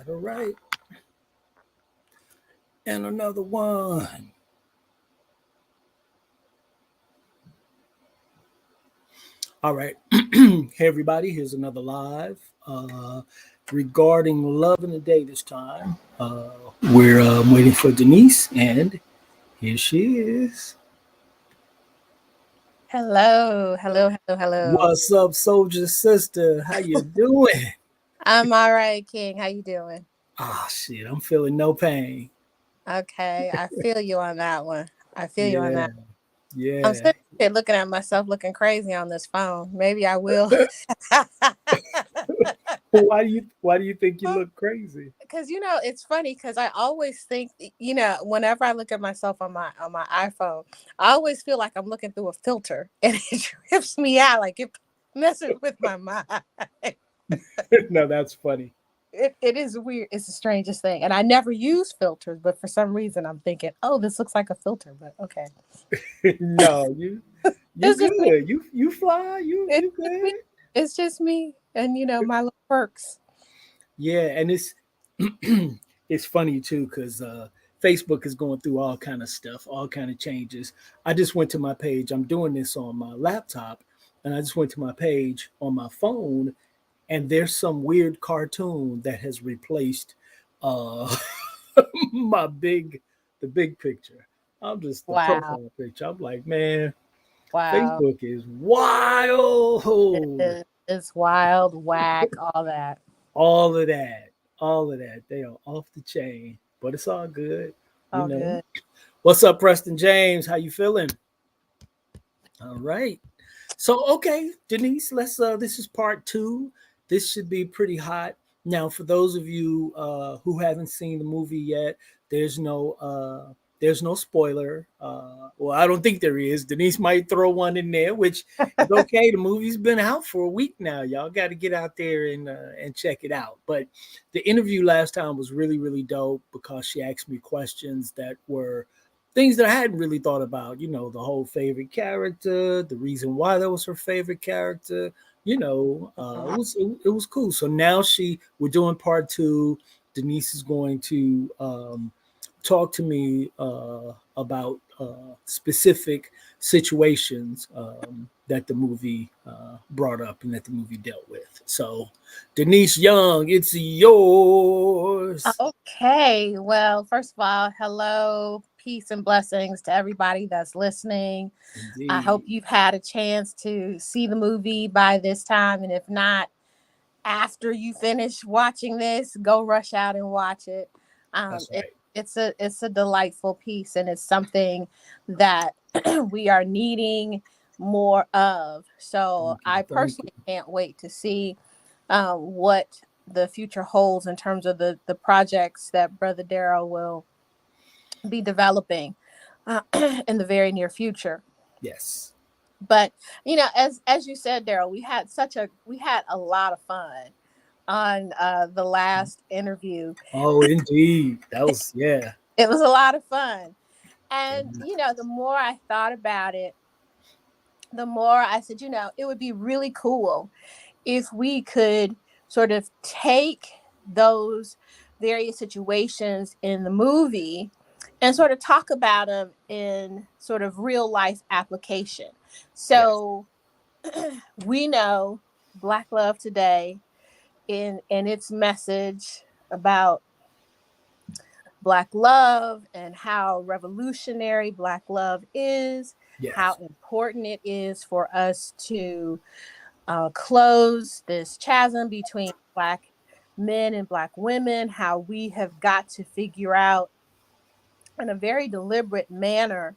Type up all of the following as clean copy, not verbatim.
All right. And another one. All right. Hey, everybody. Here's another live regarding Love in a Day this time. We're waiting for Denise, and here she is. Hello, hello, hello, hello. What's up, soldier sister? How you doing? I'm all right, King. How you doing? Ah, shit. I'm feeling no pain. Okay, I feel you on that one. I feel you on Yeah. that. I'm Yeah. sitting here looking at myself looking crazy on this phone. Maybe I will. Why do you think you look crazy? Because it's funny because I always think whenever I look at myself on my iPhone, I always feel like I'm looking through a filter and it trips me out, like it messes with my mind. No, that's funny. It is weird. It's the strangest thing. And I never use filters, but for some reason I'm thinking, oh, this looks like a filter, but okay. No, you It's just me. good. You fly. You It's you just me. good. It's just me. And my little perks. Yeah, and it's it's funny too because Facebook is going through all kind of stuff, all kind of changes. I just went to my page. I'm doing this on my laptop, and I just went to my page on my phone, and there's some weird cartoon that has replaced uh, my the big picture. I'm just the Wow. profile picture. I'm like, man, Wow. Facebook is wild. It's wild, whack, all that. All of that, all of that. They are off the chain, but it's all good, you All know. good. What's up, Preston James? How you feeling? All right. So, okay, Denise, let's. This is part two. This should be pretty hot. Now, for those of you who haven't seen the movie yet, there's no there's no spoiler. Well, I don't think there is. Denise might throw one in there, which is okay. The movie's been out for a week now. Y'all got to get out there and check it out. But the interview last time was really really dope because she asked me questions that were things that I hadn't really thought about. You know, the whole favorite character, the reason why that was her favorite character. It was cool. So now we're doing part two. Denise is going to talk to me about specific situations that the movie brought up and that the movie dealt with. So, Denise Young, it's yours. Okay. Well, first of all, hello, peace and blessings to everybody that's listening. I hope Indeed. you've had a chance to see the movie by this time. And if not, after you finish watching this, go rush out and watch it. Um, That's it right. it's a delightful piece, and it's something that we are needing more of. So Thank you. I Thank you. personally can't wait to see what the future holds in terms of the projects that Brother Darryl will be developing in the very near future. Yes. But as you said, Daryl, we had a lot of fun on the last interview. Oh, indeed. That was, yeah. It was a lot of fun. And the more I thought about it, the more I said, it would be really cool if we could sort of take those various situations in the movie and sort of talk about them in sort of real life application. Yes. So we know Black Love Today in its message about Black love and how revolutionary Black love is, how Yes. important it is for us to close this chasm between Black men and Black women, how we have got to figure out in a very deliberate manner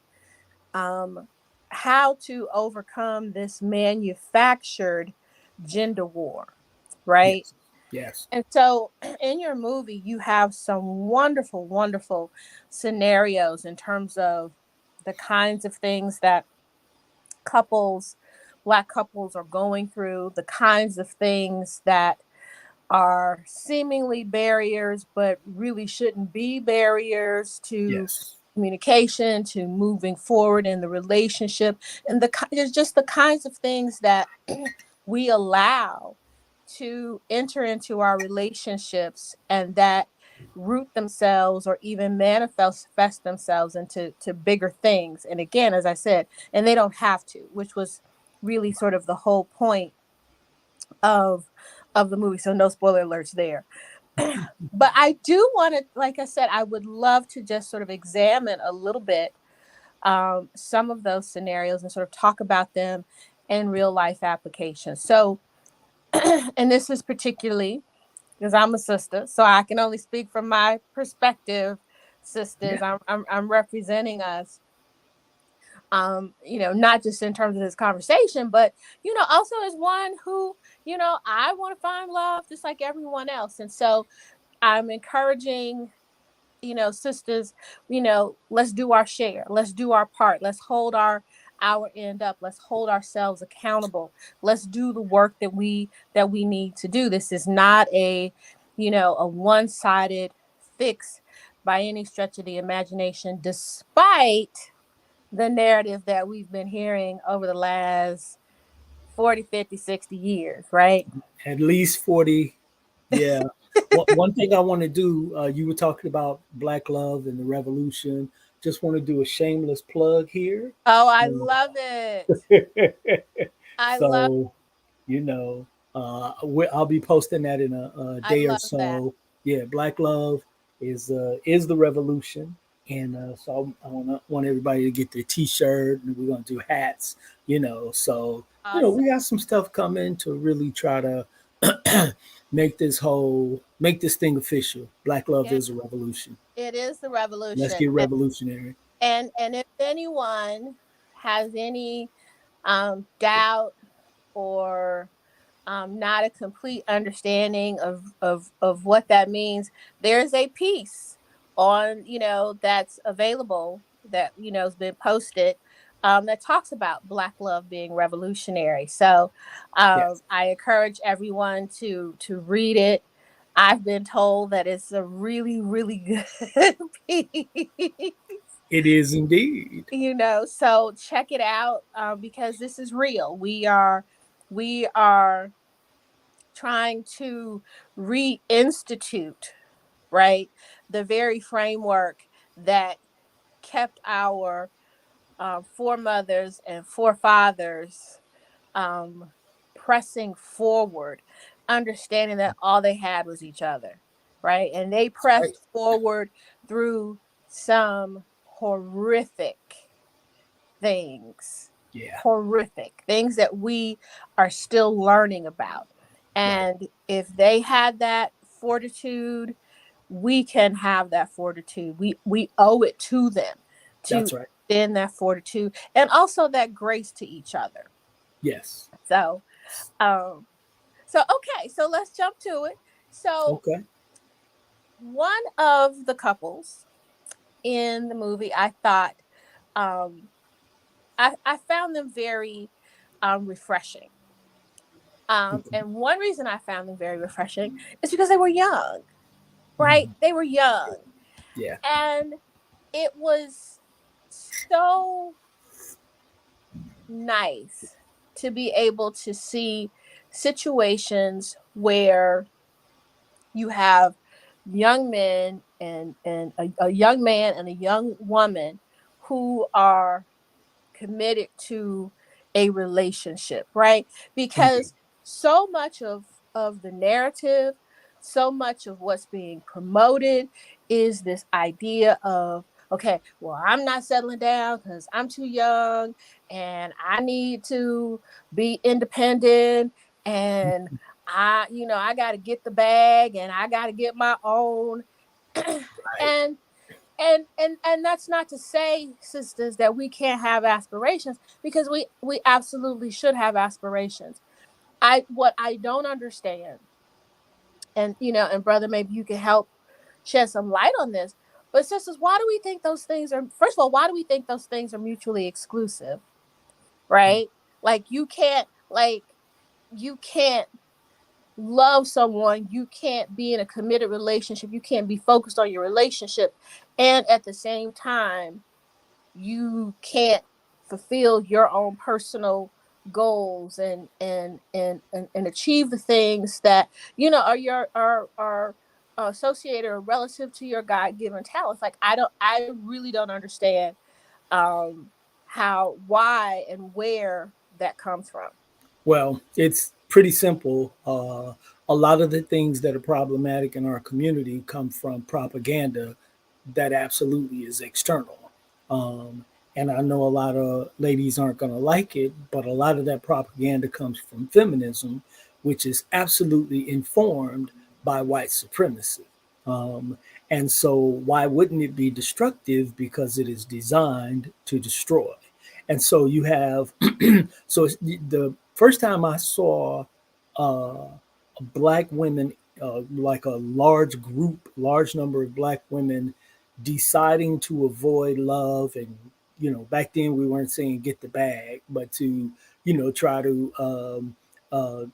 um, how to overcome this manufactured gender war, right? Yes. Yes. And so in your movie, you have some wonderful, wonderful scenarios in terms of the kinds of things that couples, Black couples, are going through, the kinds of things that are seemingly barriers, but really shouldn't be barriers to Yes. communication, to moving forward in the relationship, and there's just the kinds of things that we allow to enter into our relationships and that root themselves or even manifest themselves into bigger things. And again, as I said, and they don't have to, which was really sort of the whole point of the movie. So no spoiler alerts there. But I do want to, like I said, I would love to just sort of examine a little bit some of those scenarios and sort of talk about them in real life applications. So, and this is particularly because I'm a sister, so I can only speak from my perspective. Sisters, Yeah. I'm representing us. Not just in terms of this conversation, but also as one who, I want to find love just like everyone else, and so I'm encouraging sisters, let's do our share. Let's do our part. Let's hold our end up. Let's hold ourselves accountable. Let's do the work that we need to do. This is not a one-sided fix by any stretch of the imagination, despite the narrative that we've been hearing over the last 40, 50, 60 years, right? At least 40. Yeah. One thing I want to do, you were talking about Black love and the revolution. Just want to do a shameless plug here. Oh, I Um, love it. I love so, you know, I'll be posting that in a I day or love that. so. Yeah, Black love is the revolution, and so want everybody to get their T-shirt, and we're gonna do hats. So Awesome. we got some stuff coming to really try to make this thing official. Black love It, is a revolution. it is the Let's revolution. get revolutionary. And if anyone has any doubt or not a complete understanding of what that means, there's a piece on that's available that has been posted that talks about Black love being revolutionary. So Yes, I encourage everyone to read it. I've been told that it's a really, really good piece. it is indeed. So check it out because this is real. We are trying to reinstitute, right, the very framework that kept our foremothers and forefathers um, pressing forward, understanding that all they had was each other, right? And they Right. pressed forward through some things, Yeah. horrific things that we are still learning about. Right. And if they had that fortitude, we can have that fortitude. We owe it to them to That's right. extend that fortitude and also that grace to each other. Yes. So, um, okay, so let's jump to it. So Okay. one of the couples in the movie, I thought, um, I found them very refreshing. Okay. And one reason I found them very refreshing is because they were young, right? Mhm. They were young. Yeah. And it was so nice to be able to see situations where you have young men and a young man and a young woman who are committed to a relationship, right? Okay. Because so much of the narrative, so much of what's being promoted is this idea of, okay, well, I'm not settling down because I'm too young and I need to be independent, and I got to get the bag and I got to get my own. Right. and and that's not to say, sisters, that we can't have aspirations, because we absolutely should have aspirations. What I don't understand, and and brother, maybe you can help shed some light on this, but sisters, why do we think those things are, first of all, why do we think those things are mutually exclusive, right? Like you can't love someone, you can't be in a committed relationship, you can't be focused on your relationship, and at the same time you can't fulfill your own personal goals and achieve the things that are your are associated or relative to your God-given talents. Like I really don't understand um how, why, and where that comes from. Well, it's pretty simple. A lot of the things that are problematic in our community come from propaganda that absolutely is external. Um, and I know a lot of ladies aren't going to like it, but a lot of that propaganda comes from feminism, which is absolutely informed by white supremacy. Um, and so, why wouldn't it be destructive? Because it is designed to destroy. And so, you have so the first time I saw black women, like a large group, large number of black women deciding to avoid love, and back then we weren't saying get the bag, but to try to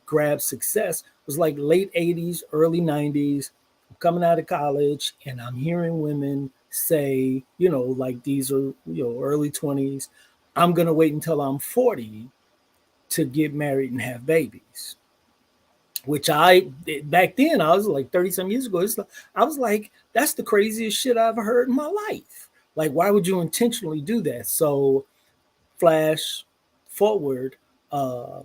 grab success, was like late 80s, early 90s. I'm coming out of college, and I'm hearing women say, like these are early 20s. I'm gonna wait until I'm 40 to get married and have babies. Which back then I was like 30 some years ago. I was like, that's the craziest shit I ever heard in my life. Like, why would you intentionally do that? So, flash forward, uh,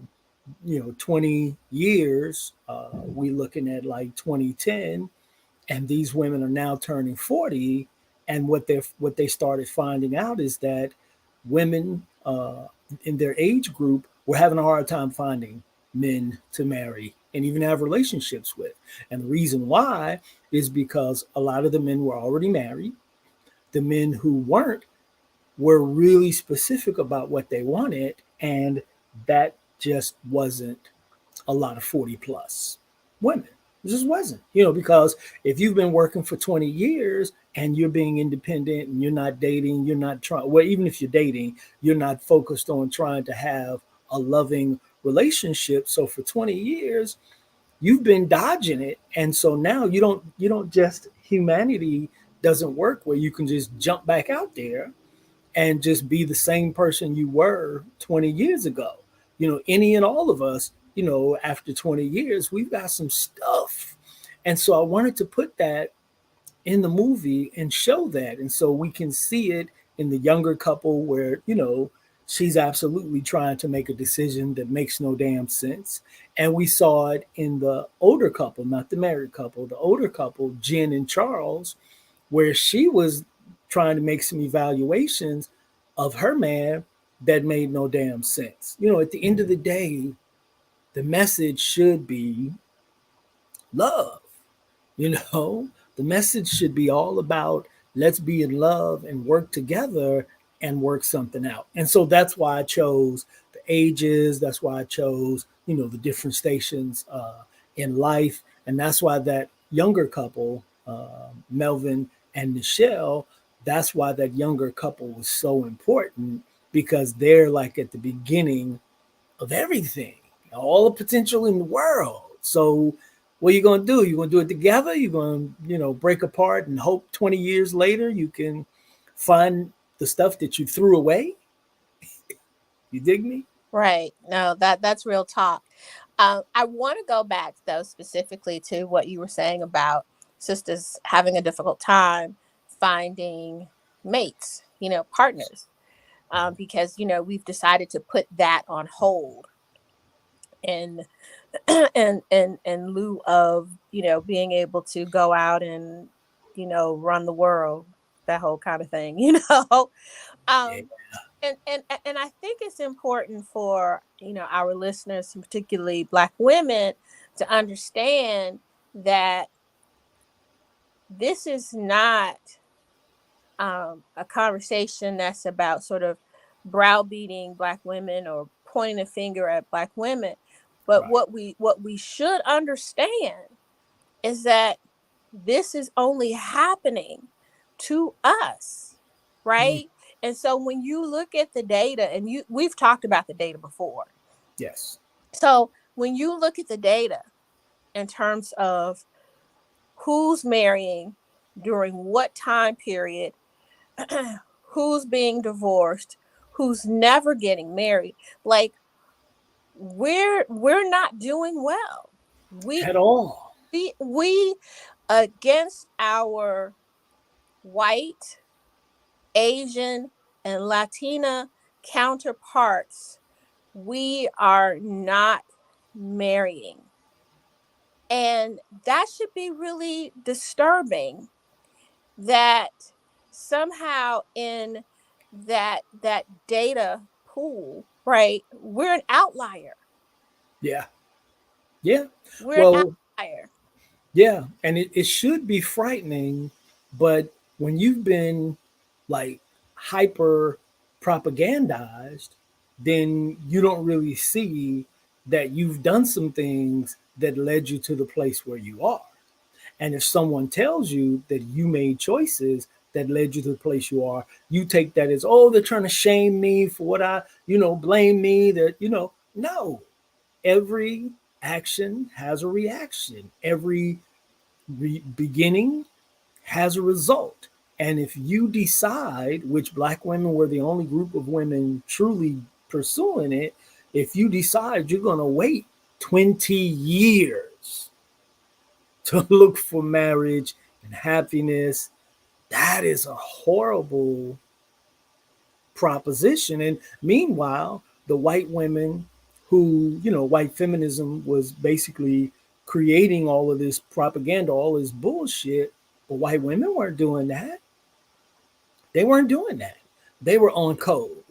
20 years, we looking at like 2010, and these women are now turning 40, and what they started finding out is that women in their age group were having a hard time finding men to marry and even have relationships with. And the reason why is because a lot of the men were already married. The men who weren't were really specific about what they wanted, and that just wasn't a lot of 40 plus women. It just wasn't, because if you've been working for 20 years and you're being independent and you're not dating, you're not trying, well, even if you're dating, you're not focused on trying to have a loving relationship. So for 20 years, you've been dodging it. And so now you don't just, humanity doesn't work where you can just jump back out there and just be the same person you were 20 years ago. Any and all of us, after 20 years, we've got some stuff. And so I wanted to put that in the movie and show that. And so we can see it in the younger couple where, she's absolutely trying to make a decision that makes no damn sense. And we saw it in the older couple, not the married couple, the older couple, Jen and Charles, where she was trying to make some evaluations of her man that made no damn sense. At the end of the day, the message should be love. You know, the message should be all about let's be in love and work together and work something out. And so that's why I chose the ages. That's why I chose, the different stations in life. And that's why that younger couple, Melvin and Michelle, that's why that younger couple was so important because they're like at the beginning of everything, all the potential in the world. So, what are you going to do? You're going to do it together. You're going to, break apart and hope 20 years later you can find the stuff that you threw away. You dig me? Right. No, that's real talk. I want to go back though specifically to what you were saying about sisters having a difficult time finding mates, partners, because we've decided to put that on hold in in lieu of being able to go out and run the world, that whole kind of thing. Yeah. um and I think it's important for our listeners, and particularly Black women, to understand that this is not a conversation that's about sort of browbeating Black women or pointing a finger at Black women. But Right. what we should understand is that this is only happening to us, Mm. right? And so when you look at the data, and we've talked about the data before. Yes. So when you look at the data in terms of who's marrying during what time period, who's being divorced, who's never getting married, like we're not doing well. We At all. we against our white, Asian, and Latina counterparts, we are not marrying. And that should be really disturbing that somehow in that data pool, right? We're an outlier. Yeah. Yeah. We're an Well, outlier. yeah. And it should be frightening, but when you've been like hyper propagandized, then you don't really see that you've done some things that led you to the place where you are. And if someone tells you that you made choices that led you to the place you are, you take that as, oh, they're trying to shame me for what blame me that, no. Every action has a reaction. Every beginning has a result. And if you decide, which black women were the only group of women truly pursuing it, if you decide you're going to wait 20 years to look for marriage and happiness, that is a horrible proposition. And meanwhile, the white women who, white feminism was basically creating all of this propaganda, all this bullshit, but white women weren't doing that. They weren't doing that. They were on code.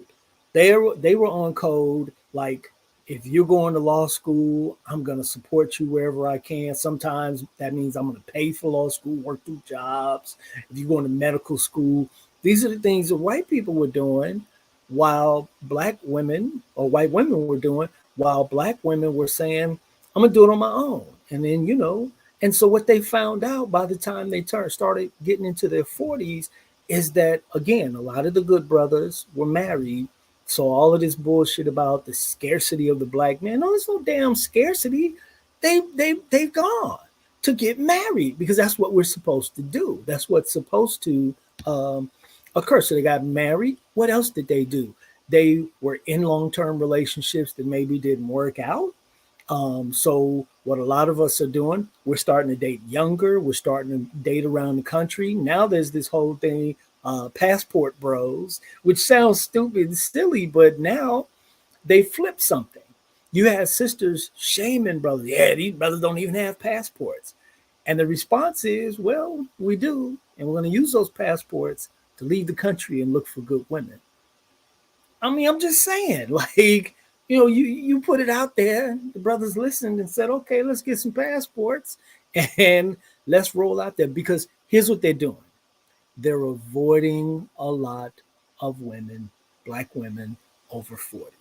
They were on code like, if you're going to law school, I'm going to support you wherever I can. Sometimes that means I'm going to pay for law school, work through jobs. If you're going to medical school, these are the things that white people were doing while black women or white women were doing, while black women were saying, I'm going to do it on my own. And then, and so what they found out by the time they started getting into their 40s is that, again, a lot of the good brothers were married. So all of this bullshit about the scarcity of the black man, no, there's no damn scarcity. They've gone to get married because that's what we're supposed to do. That's what's supposed to occur. So they got married. What else did they do? They were in long-term relationships that maybe didn't work out. So what a lot of us are doing, we're starting to date younger. We're starting to date around the country. Now there's this whole thing, passport bros, which sounds stupid and silly, but now they flip something. You have sisters shaming brothers. Yeah, these brothers don't even have passports. And the response is, well, we do. And we're going to use those passports to leave the country and look for good women. I mean, I'm just saying, like, you put it out there. The brothers listened and said, okay, let's get some passports and let's roll out there. Because here's what they're doing: they're avoiding a lot of women, black women over 40.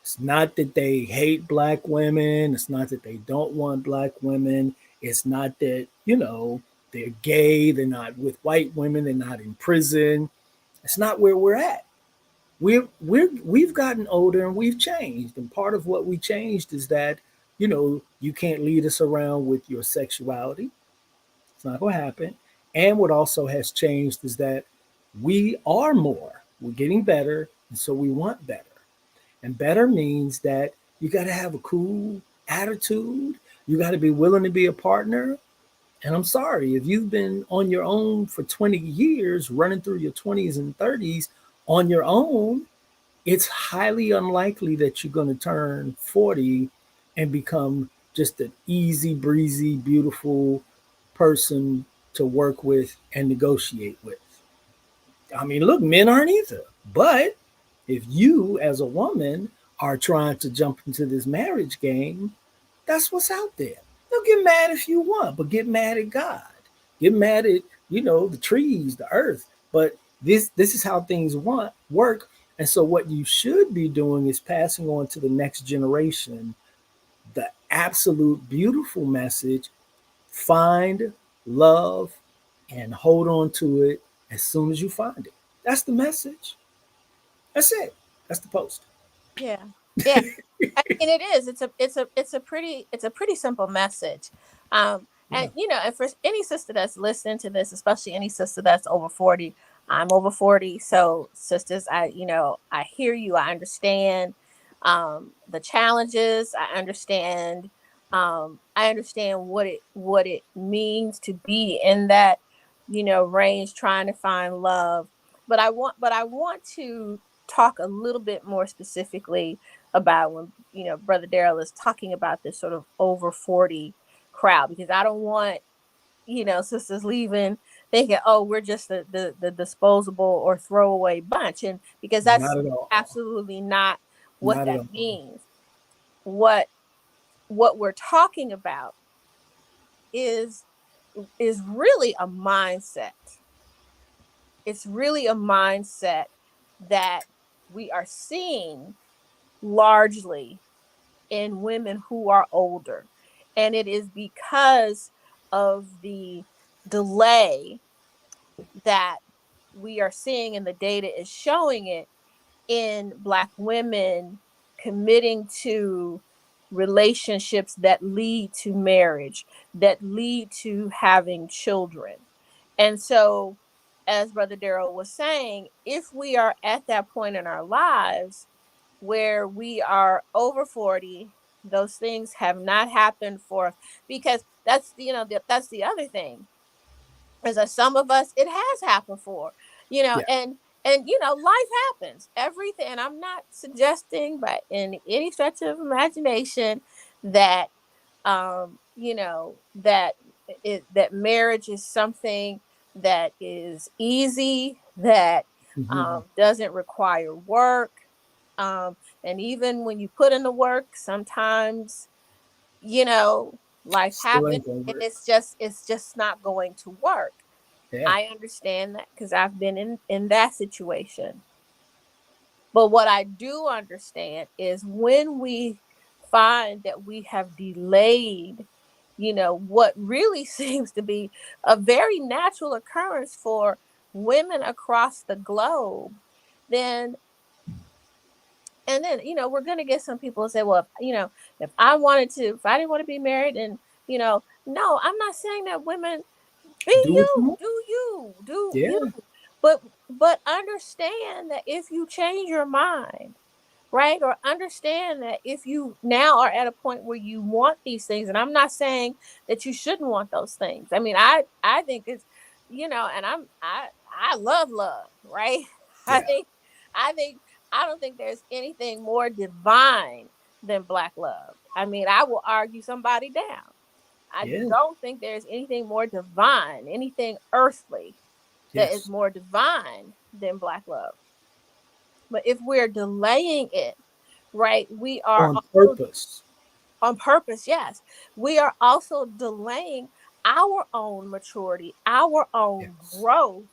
It's not that they hate black women. It's not that they don't want black women. It's not that, they're gay. They're not with white women. They're not in prison. It's not where we're at. We've gotten older and we've changed. And part of what we changed is that, you can't lead us around with your sexuality. It's not going to happen. And what also has changed is that we are more. We're getting better. And so we want better. And better means that you got to have a cool attitude. You got to be willing to be a partner. And I'm sorry, if you've been on your own for 20 years, running through your 20s and 30s on your own, it's highly unlikely that you're going to turn 40 and become just an easy breezy, beautiful person to work with and negotiate with. I mean, look, men aren't either. But if you, as a woman, are trying to jump into this marriage game, that's what's out there. Now, get mad if you want, but get mad at God. Get mad at, the trees, the earth. But this is how things work. And so what you should be doing is passing on to the next generation the absolute beautiful message: find love and hold on to it as soon as you find it. That's the message. That's it. That's the post. Yeah. Yeah. I mean, it is. It's a pretty simple message. Yeah. And and for any sister that's listening to this, especially any sister that's over 40, I'm over 40. So sisters, I hear you. I understand. the challenges. I understand what it means to be in that, range, trying to find love. But I want to talk a little bit more specifically about when, Brother Darryl is talking about this sort of over 40 crowd, because I don't want, sisters leaving thinking, oh, we're just the disposable or throwaway bunch. And because that's Not at all. absolutely not what Not at that all. means. What we're talking about is really a mindset. It's really a mindset that we are seeing largely in women who are older. And it is because of the delay that we are seeing, and the data is showing it, in Black women committing to relationships that lead to marriage, that lead to having children. And so, as Brother Darryl was saying, if we are at that point in our lives where we are over 40, those things have not happened for us, because that's the other thing, is that some of us it has happened for, Yeah. and life happens, everything. And I'm not suggesting by any stretch of imagination that that marriage is something that is easy, that Mm-hmm. doesn't require work, and even when you put in the work, sometimes life Still happens, ain't gonna and work. it's just not going to work. Yeah. I understand that because I've been in that situation. But what I do understand is when we find that we have delayed, what really seems to be a very natural occurrence for women across the globe, then we're going to get some people who say, well, if I didn't want to be married, and no, I'm not saying that women, be Do what you you, want. do you, Yeah. but understand that if you change your mind, right? Or understand that if you now are at a point where you want these things, and I'm not saying that you shouldn't want those things. I mean, I think it's, and I love love, right? I Yeah. think I think I don't think there's anything more divine than Black love. I mean, I will argue somebody down. I Yeah. don't think there's anything more divine, anything earthly that is Yes. more divine than Black love. But if we're delaying it, right, we are On also, purpose. on purpose, yes, we are also delaying our own maturity, our own Yes. growth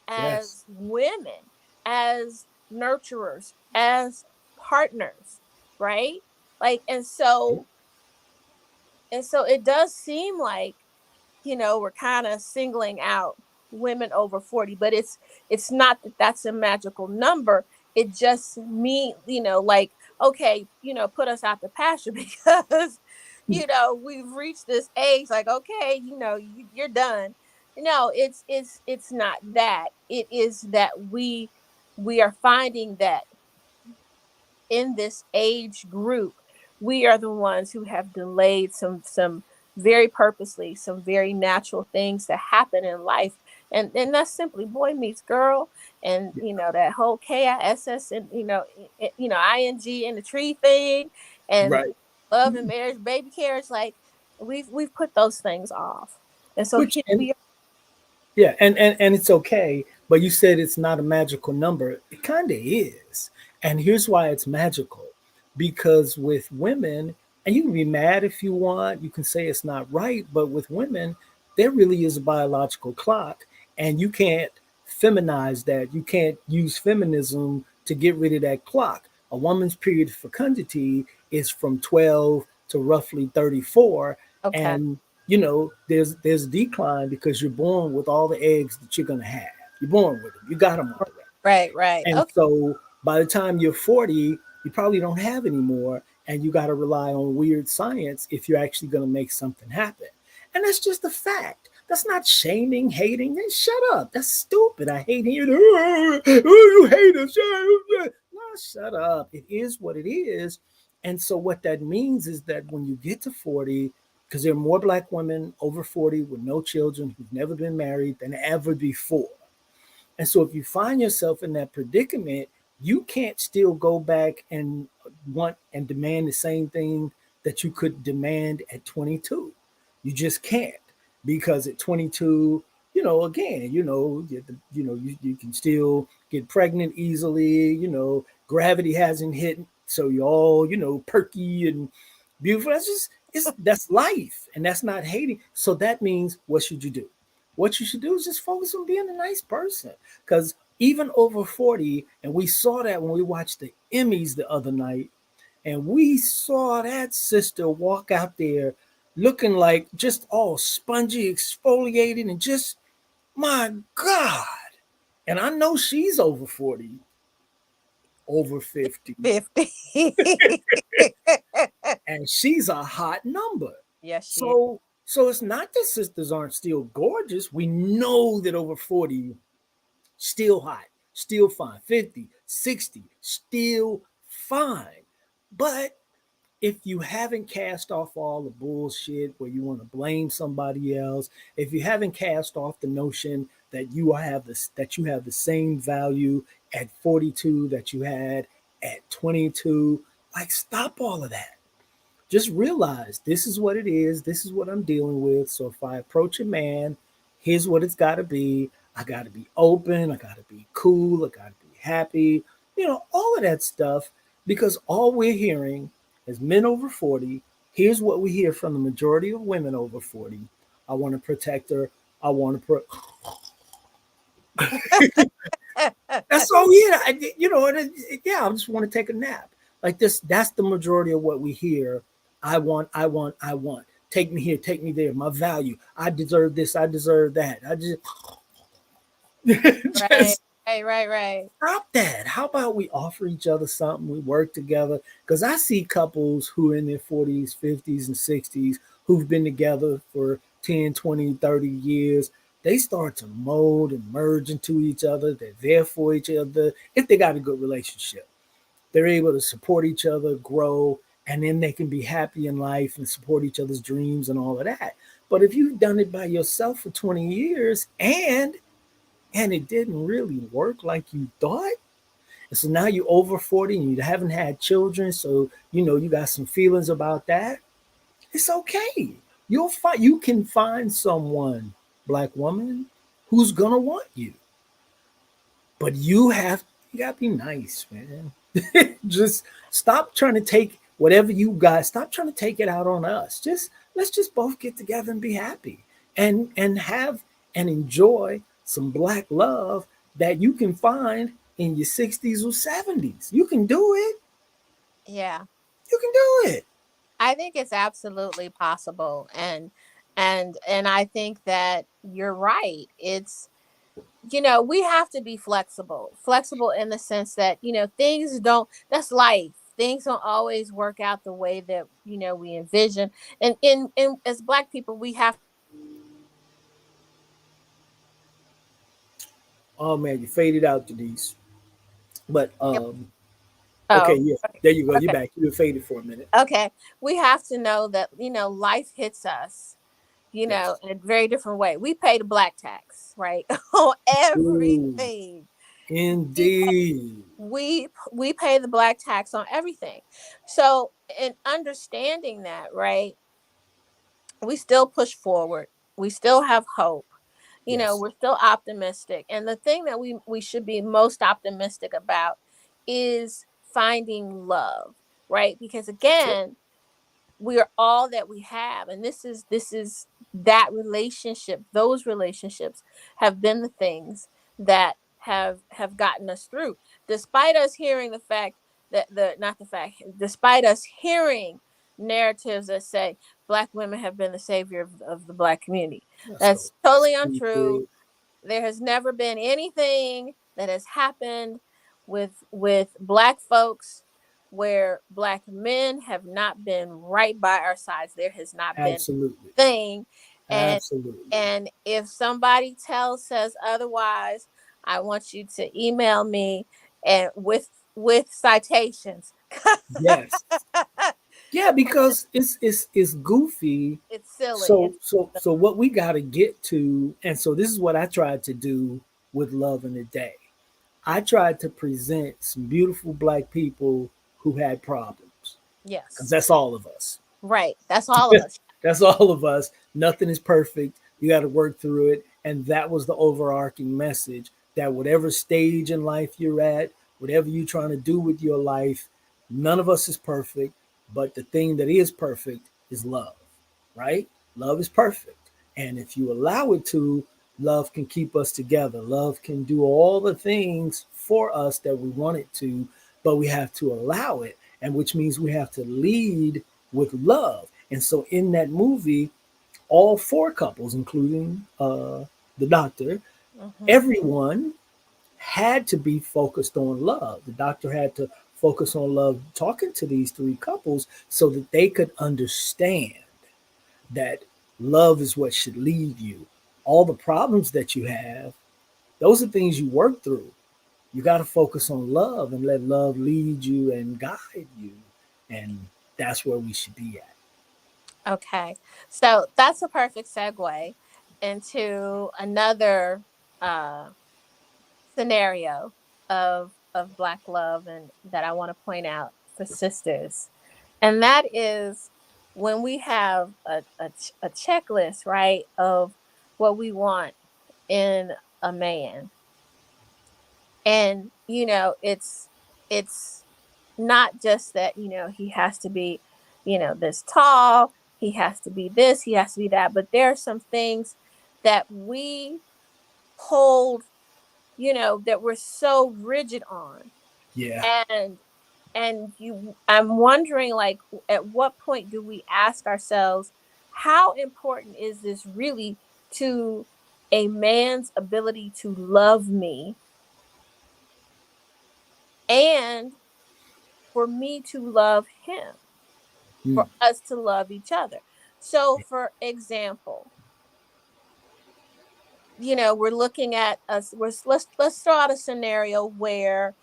Yes. as women, as nurturers, as partners, right? Like, and so it does seem like, we're kind of singling out women over 40, but it's not that that's a magical number. It just means, like, okay, put us out the pasture because we've reached this age, like, okay, you're done. No, it's not that. It is that we are finding that in this age group, we are the ones who have delayed some very purposely, some very natural things that happen in life. And that's simply boy meets girl, and Yeah. that whole KISS, and ing in the tree thing, and Right. love and marriage, baby carriage. Like, we've put those things off. And so Which here and we are. yeah, and it's okay, but you said it's not a magical number. It kind of is. And here's why it's magical. Because with women, and you can be mad if you want, you can say it's not right, but with women, there really is a biological clock, and you can't feminize that. You can't use feminism to get rid of that clock. A woman's period of fecundity is from 12 to roughly 34, Okay. and there's a decline because you're born with all the eggs that you're going to have. You're born with them, you got them already. Right, right. And Okay. so by the time you're 40, you probably don't have any more, and you got to rely on weird science if you're actually going to make something happen. And that's just a fact. That's not shaming, hating. Hey, shut up, that's stupid. I hate hearing, oh, you hate us. No, shut up. It is what it is. And so what that means is that when you get to 40, because there are more black women over 40 with no children who've never been married than ever before. And so if you find yourself in that predicament, you can't still go back and want and demand the same thing that you could demand at 22. You just can't, because at 22, again, you can still get pregnant easily. Gravity hasn't hit, so you're all, perky and beautiful. That's life, and that's not hating. So that means, what should you do? What you should do is just focus on being a nice person. Because even over 40, and we saw that when we watched the Emmys the other night, and we saw that sister walk out there looking like just all spongy, exfoliated, and just, my God. And I know she's over 40, over 50, 50. and she's a hot number. Yes, she is. So it's not that sisters aren't still gorgeous. We know that over 40, still hot, still fine. 50, 60, still fine. But if you haven't cast off all the bullshit where you want to blame somebody else, if you haven't cast off the notion that you have the same value at 42 that you had at 22, like, stop all of that. Just realize this is what it is. This is what I'm dealing with. So if I approach a man, here's what it's got to be. I got to be open. I got to be cool. I got to be happy. All of that stuff. Because all we're hearing as men over 40, here's what we hear from the majority of women over 40. I want to protect her. I want to That's all. Yeah, yeah. I just want to take a nap. Like this. That's the majority of what we hear. I want. I want. I want. Take me here. Take me there. My value. I deserve this. I deserve that. I just Right, just right. stop that. How about we offer each other something? We work together. Because I see couples who are in their 40s, 50s, and 60s who've been together for 10, 20, 30 years. They start to mold and merge into each other. They're there for each other. If they got a good relationship, they're able to support each other, grow, and then they can be happy in life and support each other's dreams and all of that. But if you've done it by yourself for 20 years and it didn't really work like you thought, and so now you're over 40 and you haven't had children, so you got some feelings about that. It's okay. You can find someone, black woman, who's gonna want you. But you gotta be nice, man. Just stop trying to take whatever you got. Stop trying to take it out on us. Let's just both get together and be happy, and have and enjoy some black love that you can find in your 60s or 70s. You can do it. Yeah. You can do it. I think it's absolutely possible, and I think that you're right. It's, we have to be flexible in the sense that, things don't, that's life. Things don't always work out the way that, we envision. And in as black people, we have. Oh man, you faded out, Denise. But okay, Oh, yeah, there you go. You're okay. back. You were faded for a minute. Okay. We have to know that, life hits us, Yes. in a very different way. We pay the black tax, right? On Ooh, everything. We pay, indeed. we pay the black tax on everything. So, in understanding that, right, we still push forward. We still have hope. Yes. We're still optimistic. And the thing that we should be most optimistic about is finding love, right? Because Sure. again, we are all that we have, and this is that relationship. Those relationships have been the things that have gotten us through, despite us hearing the fact that the not the fact despite us hearing narratives that say black women have been the savior of the black community. That's so That's totally untrue. stupid. There has never been anything that has happened with black folks where black men have not been right by our sides. There has not been Absolutely. a thing. and Absolutely. and if somebody says otherwise, I want you to email me and with citations. Yes. Yeah, because it's goofy. It's silly. So It's so what we got to get to, and so this is what I tried to do with Love in the Day. I tried to present some beautiful black people who had problems, because yes. that's all of us. Right. That's all of us. That's all of us. Nothing is perfect. You got to work through it. And that was the overarching message, that whatever stage in life you're at, whatever you're trying to do with your life, none of us is perfect. But the thing that is perfect is love, right? Love is perfect. And if you allow it to, love can keep us together. Love can do all the things for us that we want it to, but we have to allow it. And which means we have to lead with love. And so in that movie, all four couples, including the doctor, Hmm. everyone had to be focused on love. The doctor had to focus on love, talking to these three couples so that they could understand that love is what should lead you. All the problems that you have, those are things you work through. You got to focus on love and let love lead you and guide you. And that's where we should be at. Okay. So that's a perfect segue into another uh, scenario of black love and that I want to point out for sisters. And that is when we have a checklist, right, of what we want in a man. And it's not just that, he has to be, this tall, he has to be this, he has to be that, but there are some things that we hold, that we're so rigid on. Yeah. And I'm wondering, like, at what point do we ask ourselves, how important is this really to a man's ability to love me and for me to love him, Mm. for us to love each other? So, for example, we're looking at us. Let's throw out a scenario where,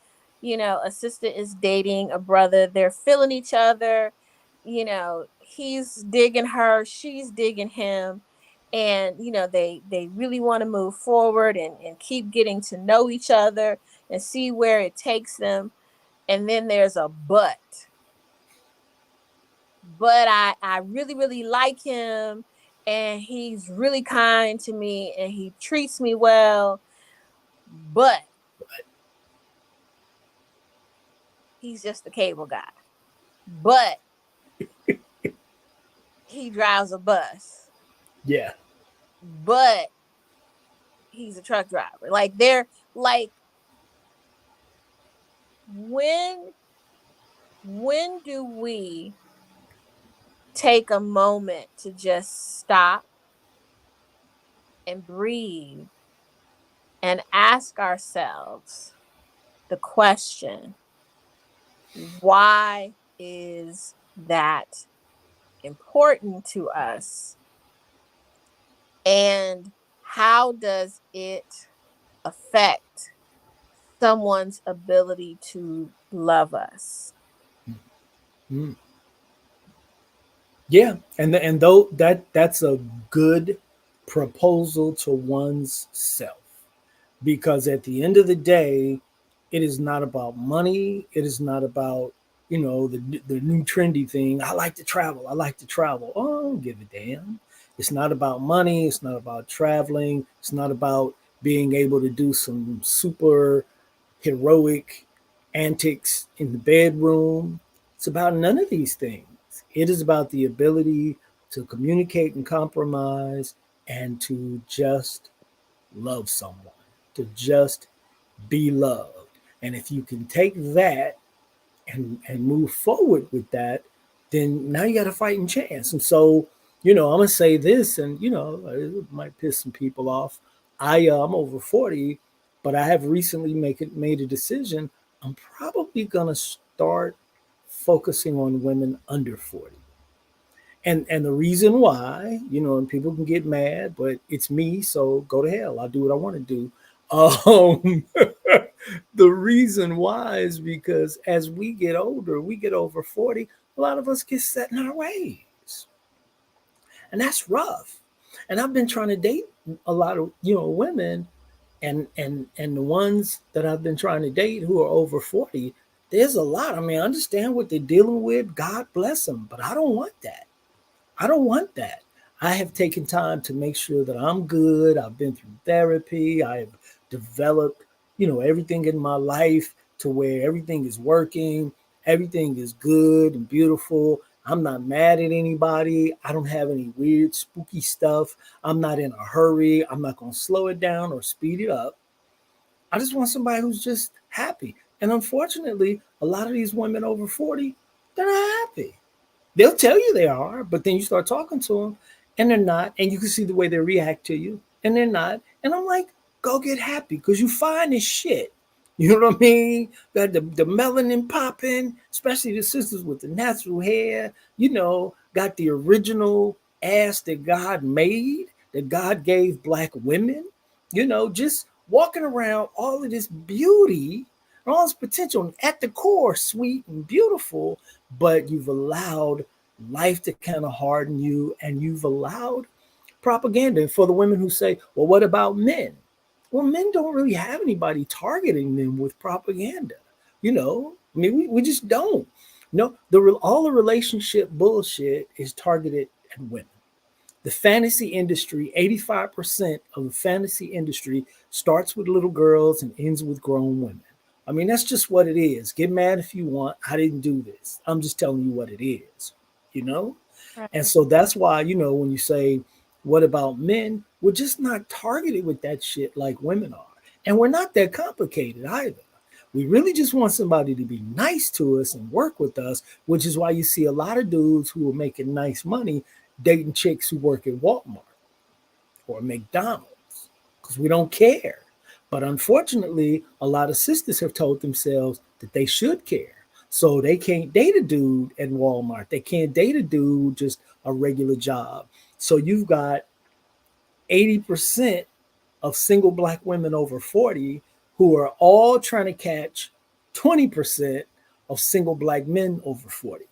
a sister is dating a brother. They're feeling each other. He's digging her, she's digging him, and they really want to move forward and keep getting to know each other and see where it takes them. And then there's a but I really really like him, and he's really kind to me and he treats me well, but he's just a cable guy. But he drives a bus. Yeah. But he's a truck driver. Like, they're like, when do we take a moment to just stop and breathe and ask ourselves the question, why is that important to us? And how does it affect someone's ability to love us? Mm. Yeah, and though that's a good proposal to one's self, because at the end of the day, it is not about money. It is not about, the new trendy thing. I like to travel. I like to travel. Oh, I don't give a damn. It's not about money. It's not about traveling. It's not about being able to do some super heroic antics in the bedroom. It's about none of these things. It is about the ability to communicate and compromise and to just love someone, to just be loved. And if you can take that and move forward with that, then now you got a fighting chance. And so, I'm gonna say this, and it might piss some people off. I'm over 40, but I have recently made a decision. I'm probably gonna start focusing on women under 40. And the reason why, and people can get mad, but it's me, so go to hell. I'll do what I want to do. Um, The reason why is because as we get older, we get over 40, a lot of us get set in our ways. And that's rough. And I've been trying to date a lot of, women, and the ones that I've been trying to date who are over 40, there's a lot. I mean, I understand what they're dealing with. God bless them, but I don't want that. I don't want that. I have taken time to make sure that I'm good. I've been through therapy. I've developed, everything in my life to where everything is working, everything is good and beautiful. I'm not mad at anybody. I don't have any weird, spooky stuff. I'm not in a hurry. I'm not going to slow it down or speed it up. I just want somebody who's just happy. And unfortunately, a lot of these women over 40, they're not happy. They'll tell you they are, but then you start talking to them and they're not. And you can see the way they react to you and they're not. And I'm like, go get happy because you fine as shit. You know what I mean? Got the melanin popping, especially the sisters with the natural hair, got the original ass that God made, that God gave black women, just walking around all of this beauty, all this potential, at the core, sweet and beautiful, but you've allowed life to kind of harden you and you've allowed propaganda. And for the women who say, well, what about men? Well, men don't really have anybody targeting them with propaganda. I mean, we just don't. No, all the relationship bullshit is targeted at women. The fantasy industry, 85% of the fantasy industry starts with little girls and ends with grown women. I mean, that's just what it is. Get mad if you want. I didn't do this. I'm just telling you what it is, you know? And Right. so that's why, when you say, what about men? We're just not targeted with that shit like women are. And we're not that complicated either. We really just want somebody to be nice to us and work with us, which is why you see a lot of dudes who are making nice money dating chicks who work at Walmart or McDonald's because we don't care. But unfortunately, a lot of sisters have told themselves that they should care. So they can't date a dude at Walmart. They can't date a dude just a regular job. So you've got 80% of single black women over 40 who are all trying to catch 20% of single black men over 40.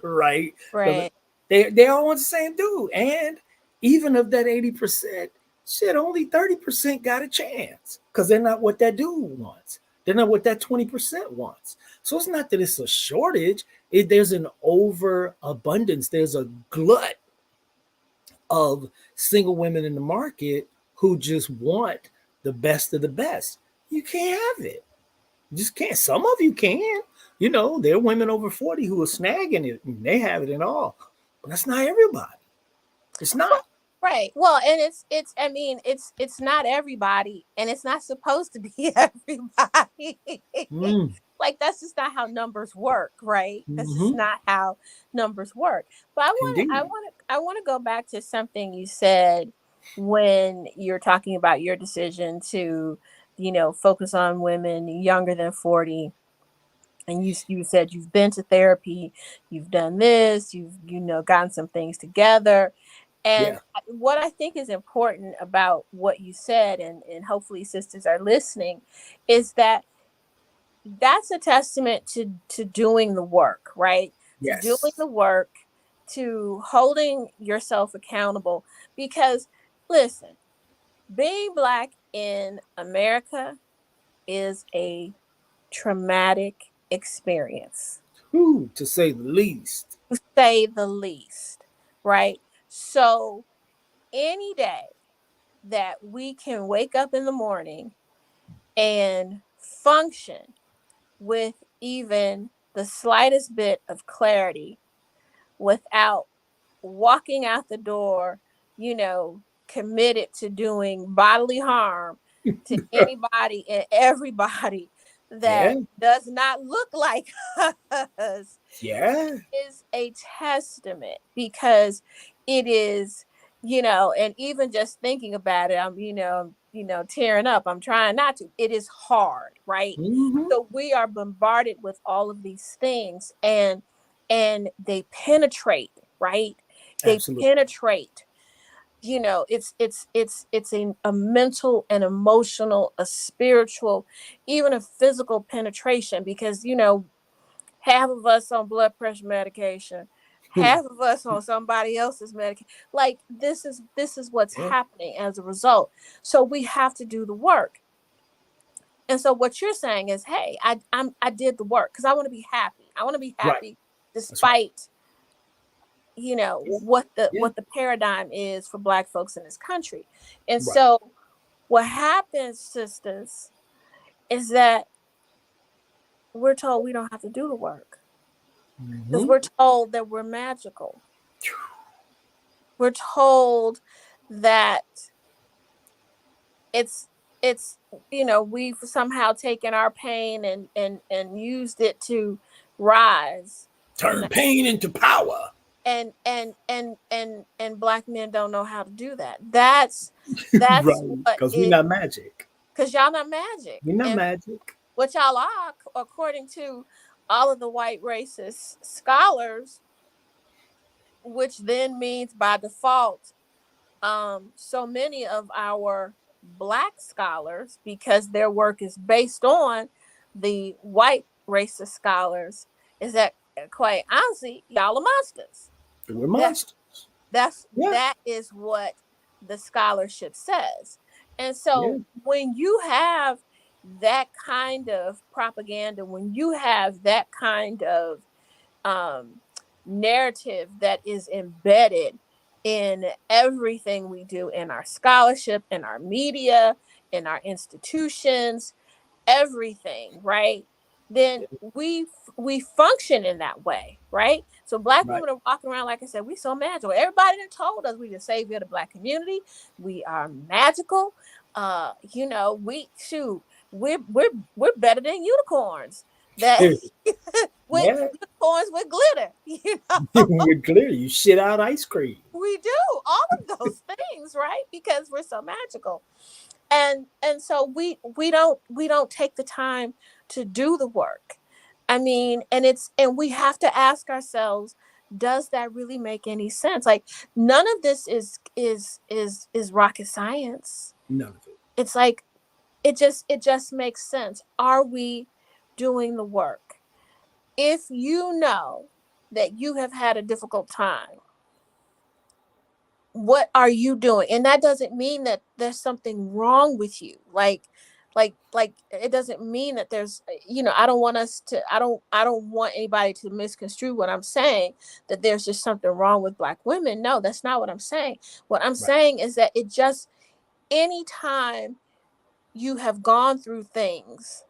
Right? Because Right. they all want the same dude. And even of that 80%, shit, only 30% got a chance because they're not what that dude wants. They're not what that 20% wants. So it's not that it's a shortage. There's an overabundance. There's a glut of single women in the market who just want the best of the best. You can't have it. You just can't. Some of you can. There are women over 40 who are snagging it and they have it and all. But that's not everybody. It's Well, not. right. Well, and it's I mean, it's not everybody and it's not supposed to be everybody. Mm, Like that's just not how numbers work, right? That's just hmm. not how numbers work. But Indeed. I want to go back to something you said when you're talking about your decision to, focus on women younger than 40, and you said you've been to therapy, you've done this, you've gotten some things together. And Yeah. what I think is important about what you said, and hopefully sisters are listening, is that that's a testament to doing the work, right? To doing Yes. the work, to holding yourself accountable. Because listen, being black in America is a traumatic experience, Ooh, to say the least. to say the least, right? So any day that we can wake up in the morning and function with even the slightest bit of clarity without walking out the door, committed to doing bodily harm to anybody and everybody Yeah. that does not look like us, Yeah. is a testament because it is, and even just thinking about it, I'm, tearing up. I'm trying not to. It is hard, right? Hmm. So we are bombarded with all of these things, and they penetrate, right? They Absolutely. penetrate you know, it's a mental and emotional, a spiritual, even a physical penetration, because you know, half of us on blood pressure medication, half of us on somebody else's medication. Like this is what's Yeah. happening as a result. So we have to do the work. And so what you're saying is, hey, I did the work because I want to be happy. I want to be Right. happy That's right. despite, you know, Yeah. Yeah. what the paradigm is for Black folks in this country. And Right. so what happens, sisters, is that we're told we don't have to do the work because Mm-hmm. we're told that we're magical. We're told that it's it's you know, we've somehow taken our pain and used it to rise. Turn pain into power. And Black men don't know how to do that. That's Right. what Because we're it, not magic. because y'all not magic. We're not And magic. what y'all are, according to all of the white racist scholars, which then means by default, so many of our Black scholars, because their work is based on the white racist scholars, is that quite honestly, y'all are monsters. We're That monsters. that's Yeah. that is what the scholarship says. And Yeah. so when you have that kind of propaganda, when you have that kind of um, narrative that is embedded in everything we do, in our scholarship, in our media, in our institutions, everything, right? Then we function in that way, right? So Black Right. women are walking around, like I said, we so magical. Everybody done told us we the savior of the Black community. We are magical. You know, we shoot, we're better than unicorns. That with Yeah. unicorns with glitter, you know. We're clear. You shit out ice cream. We do all of those things, right? Because we're so magical. And so we don't take the time to do the work. I mean, and we have to ask ourselves, does that really make any sense? Like, none of this is rocket science. None of it. It's like it just makes sense. Are we doing the work? If you know that you have had a difficult time, what are you doing? And that doesn't mean that there's something wrong with you. Like it doesn't mean that there's, you know, I don't want anybody to misconstrue what I'm saying, that there's just something wrong with Black women. No, that's not what I'm saying. What I'm Right. saying is that it just, anytime you have gone through things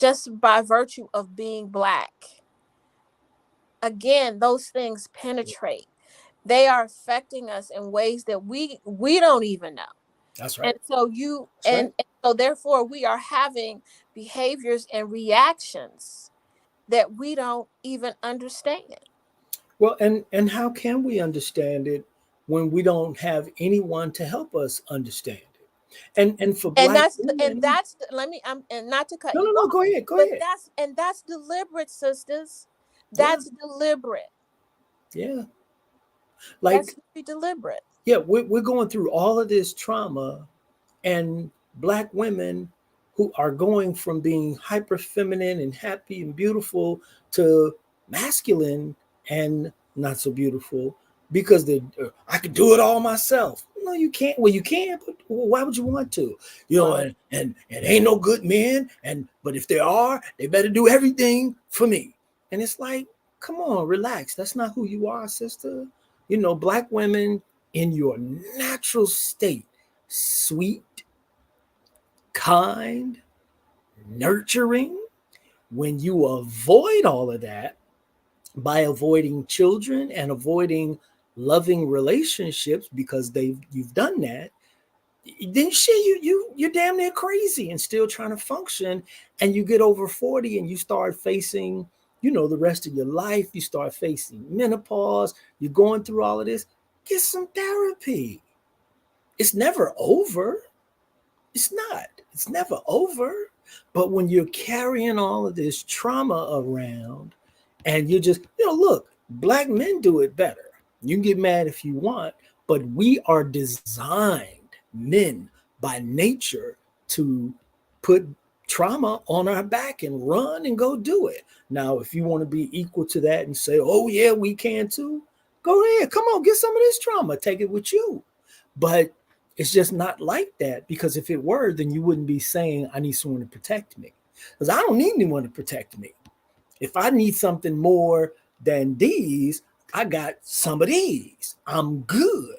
just by virtue of being Black, again, those things penetrate. They are affecting us in ways that we don't even know. That's And right. so you That's right. and so therefore we are having behaviors and reactions that we don't even understand. Well, and how can we understand it when we don't have anyone to help us understand it? And for And Black women, let me, and not to cut no, you no, no. off, Go ahead. Go but ahead. that's deliberate, sisters. Yeah. That's deliberate. Yeah. That's Like, very deliberate. yeah, we're going through all of this trauma, and Black women who are going from being hyper feminine and happy and beautiful to masculine and not so beautiful because they I can do it all myself. No, you can't. Well, you can, but why would you want to? You know, Well, and ain't no good men. And but if there are, they better do everything for me. And it's like, come on, relax. That's not who you are, sister. You know, Black women in your natural state, sweet, kind, nurturing. When you avoid all of that by avoiding children and avoiding loving relationships because you've done that, then shit, you're damn near crazy and still trying to function. And you get over 40 and you start facing, you know, the rest of your life. You start facing menopause. You're going through all of this. Get some therapy. It's never over. It's not. It's never over. But when you're carrying all of this trauma around and you just, you know, look, Black men do it better. You can get mad if you want, But we are designed, men by nature, to put trauma on our back and run and go do it. Now, if you want to be equal to that and say, oh, yeah, we can too, go ahead. Come on, get some of this trauma, take it with you. But it's just not like that, because if it were, then you wouldn't be saying, I need someone to protect me. Because I don't need anyone to protect me. If I need something more than these, I got some of these. I'm good.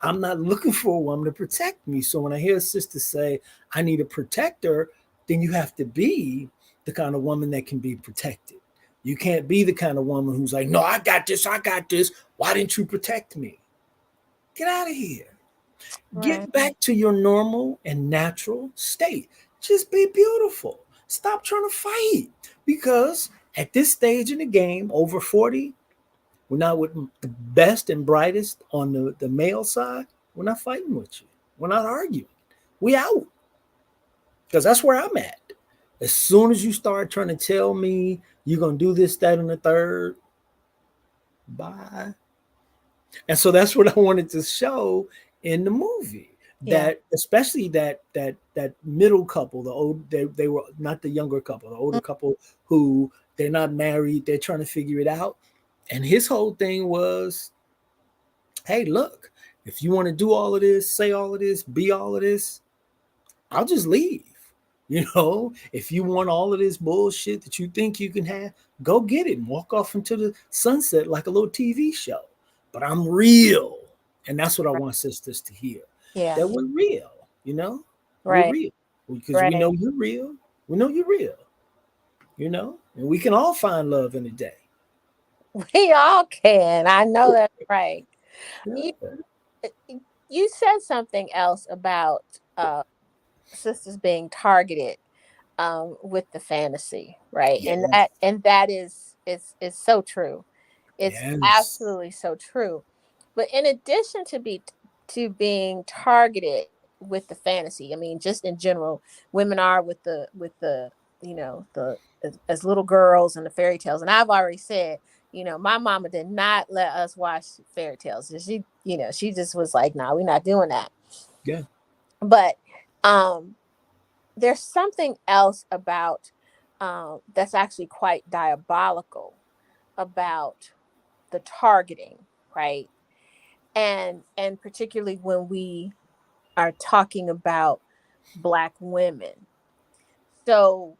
I'm not looking for a woman to protect me. So when I hear a sister say, I need a protector, then you have to be the kind of woman that can be protected. You can't be the kind of woman who's like, no, I got this. I got this. Why didn't you protect me? Get out of here. Right. Get back to your normal and natural state. Just be beautiful. Stop trying to fight, because at this stage in the game, over 40, we're not with the best and brightest on the male side. We're not fighting with you. We're not arguing. We out, because that's where I'm at. As soon as you start trying to tell me you're going to do this, that, and the third, bye. And so that's what I wanted to show in the movie. Yeah. That especially that middle couple, the old, they were not the younger couple, the older couple, who they're not married, they're trying to figure it out. And his whole thing was, hey, look, if you want to do all of this, say all of this, be all of this, I'll just leave. If you want all of this bullshit that you think you can have, go get it and walk off into the sunset like a little TV show. But I'm real. And that's what I want sisters to hear. Yeah. That we're real, we're Right. real. Because we Right. know you're real. We know you're real, and we can all find love in a day. We all can. I know that's right. You, Yeah. you said something else about sisters being targeted with the fantasy, right? And Yes. that is so true. It's Yes. absolutely so true. But in addition to being targeted with the fantasy, I mean, just in general, women are with the as little girls and the fairy tales. And I've already said, my mama did not let us watch fairy tales. She just was like, "No, we're not doing that." Yeah. But um, there's something else about that's actually quite diabolical about the targeting, right? And particularly when we are talking about Black women. So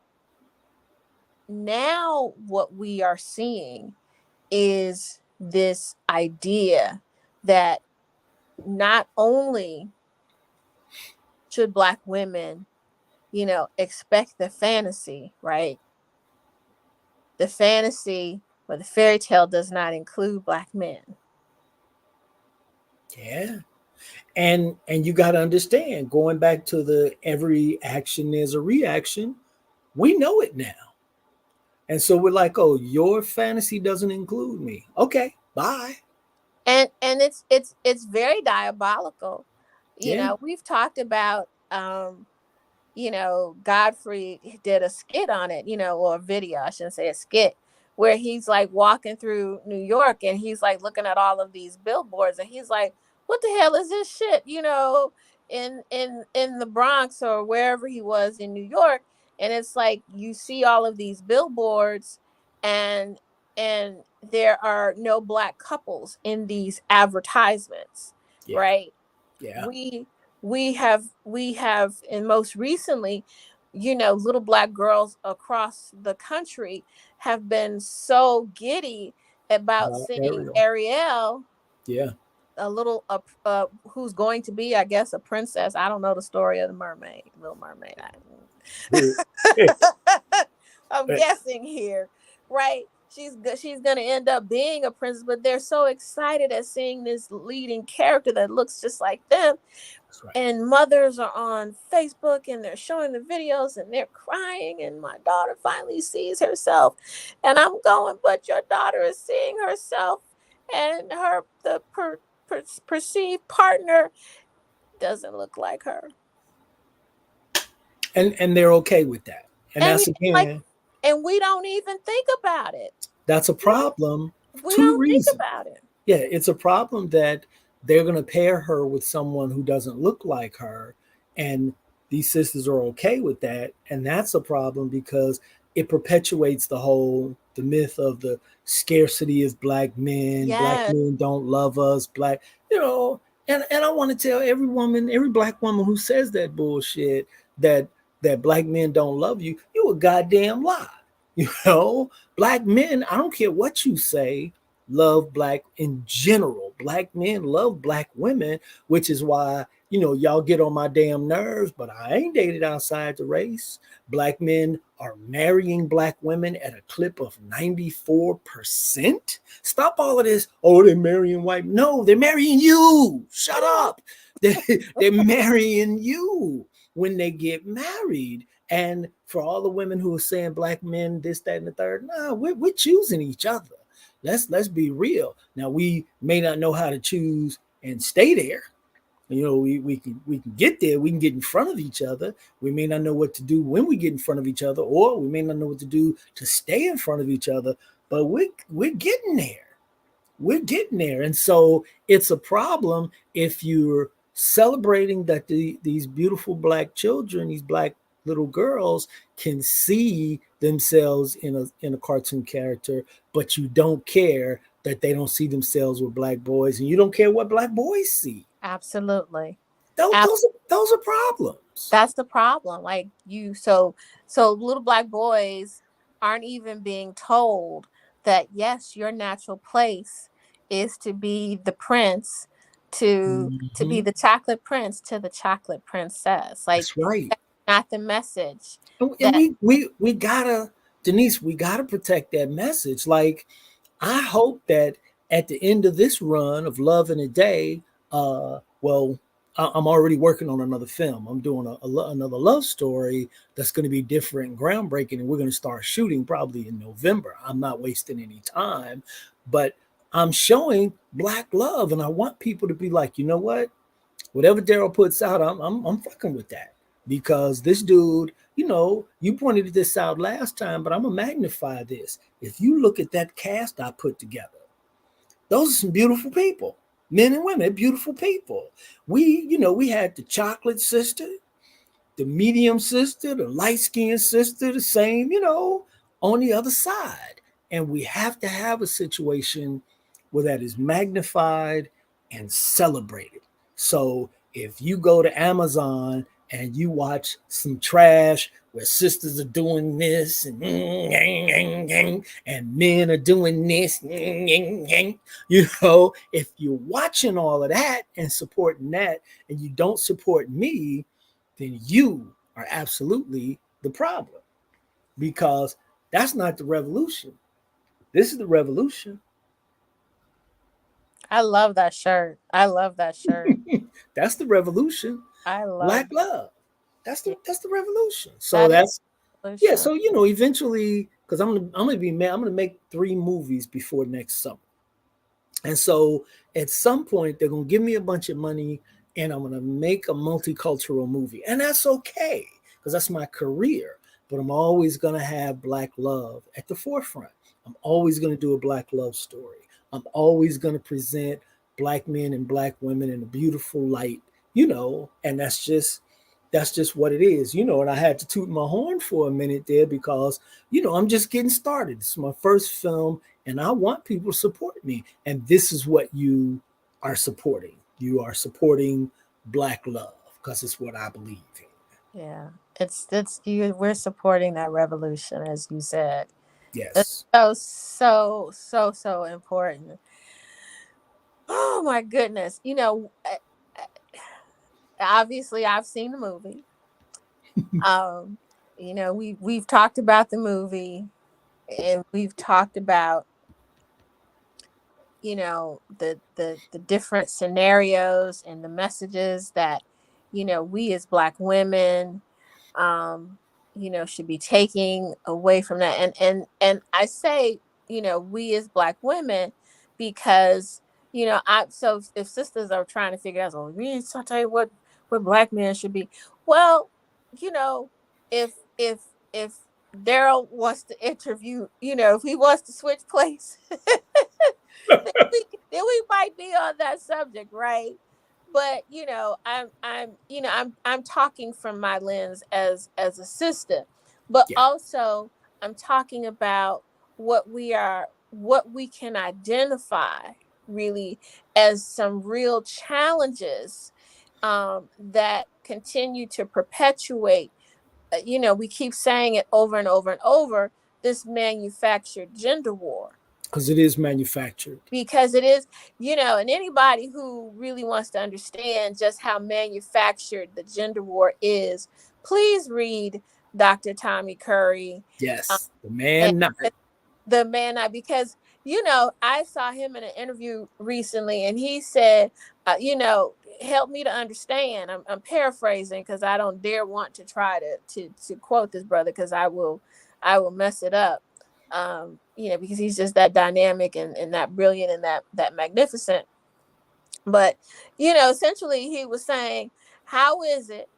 now what we are seeing is this idea that not only should Black women, expect the fantasy, right? The fantasy or the fairy tale does not include Black men. Yeah. And you got to understand, going back to the every action is a reaction, we know it now. And so we're like, oh, your fantasy doesn't include me. Okay, bye. And it's very diabolical. Yeah. We've talked about Godfrey did a skit on it, or a video, I shouldn't say a skit, where he's like walking through New York and he's like looking at all of these billboards and he's like, what the hell is this shit, in the Bronx or wherever he was in New York. And it's like you see all of these billboards and there are no Black couples in these advertisements, Yeah. right? Yeah. We have and most recently, little Black girls across the country have been so giddy about seeing Ariel. Ariel, Yeah. a little who's going to be, I guess, a princess. I don't know the story of the mermaid, Little Mermaid. I'm guessing here, right? She's gonna end up being a princess, but they're so excited at seeing this leading character that looks just like them. That's right. And mothers are on Facebook and they're showing the videos and they're crying. And my daughter finally sees herself, and I'm going, but your daughter is seeing herself, and perceived partner doesn't look like her. And they're okay with that. And And that's like, again, and we don't even think about it. that's a We don't problem for we two don't think reasons. about it. Yeah, it's a problem that they're going to pair her with someone who doesn't look like her. And these sisters are okay with that. And that's a problem because it perpetuates the myth of the scarcity of black Yes, men don't love us, you know, and I want to tell every woman, every black woman who says that bullshit that black men don't love you, you a goddamn lie. You know, black men, I don't care what you say, love black in general. Black men love black women, which is why, y'all get on my damn nerves, but I ain't dated outside the race. Black men are marrying black women at a clip of 94%. Stop all of this. Oh, they're marrying white. No, they're marrying you. Shut up. They're marrying you when they get married. And for all the women who are saying black men, this, that, and the third, no, we're choosing each other. Let's be real. Now we may not know how to choose and stay there. We can get there. We can get in front of each other. We may not know what to do when we get in front of each other, or we may not know what to do to stay in front of each other. But we're getting there. We're getting there. And so it's a problem if you're celebrating that these beautiful black children, these black little girls can see themselves in a cartoon character, but you don't care that they don't see themselves with black boys, and you don't care what black boys see. absolutely. Those are problems. That's the problem. Like so little black boys aren't even being told that yes, your natural place is to be the prince, to be Mm-hmm. the chocolate prince to the chocolate princess. Like That's right. that's not the message And that we gotta, Denise, we gotta protect that message. Like, I hope that at the end of this run of Love in a Day, well, I'm already working on another film. I'm doing another love story that's going to be different, and groundbreaking, and we're going to start shooting probably in November. I'm not wasting any time, but I'm showing black love, and I want people to be like, you know what? Whatever Darryl puts out, I'm fucking with that, because this dude, you pointed this out last time, but I'm gonna magnify this. If you look at that cast I put together, those are some beautiful people, men and women, beautiful people. We had the chocolate sister, the medium sister, the light skinned sister, the same, on the other side. And we have to have a situation where that is magnified and celebrated. So if you go to Amazon and you watch some trash where sisters are doing this and men are doing this, if you're watching all of that and supporting that and you don't support me, then you are absolutely the problem, because that's not the revolution. This is the revolution. I love that shirt. I love that shirt. That's the revolution. I Black love love. That's yeah, the revolution. So that is that's yeah. solution. So eventually, because I'm gonna make 3 movies before next summer. And so at some point, they're going to give me a bunch of money, and I'm going to make a multicultural movie. And that's okay, because that's my career. But I'm always going to have black love at the forefront. I'm always going to do a black love story. I'm always going to present black men and black women in a beautiful light, and that's just what it is, and I had to toot my horn for a minute there, because I'm just getting started. This is my first film, and I want people to support me. And this is what you are supporting. You are supporting black love, because it's what I believe in. Yeah. It's you we're supporting that revolution, as you said. It's Yes. so important. Oh my goodness. Obviously I've seen the movie. Um, we've talked about the movie, and we've talked about, the different scenarios and the messages that, we as black women, um, should be taking away from that. And I say, we as black women, because, so if sisters are trying to figure out, oh, we need to tell you what black men should be. Well, you know, if Darryl wants to interview, if he wants to switch place, we might be on that subject, right? But I'm talking from my lens as a sister, but Yeah, also I'm talking about what we can identify really as some real challenges that continue to perpetuate. We keep saying it over and over and over, this manufactured gender war, because it is manufactured. because it is, and anybody who really wants to understand just how manufactured the gender war is, please read Dr. Tommy Curry, um, Yes, the and man. Not. the man I because I saw him in an interview recently, and he said, help me to understand. I'm paraphrasing because I don't dare want to try to quote this brother, because I will mess it up. Because he's just that dynamic and that brilliant and that magnificent. But essentially he was saying, how is it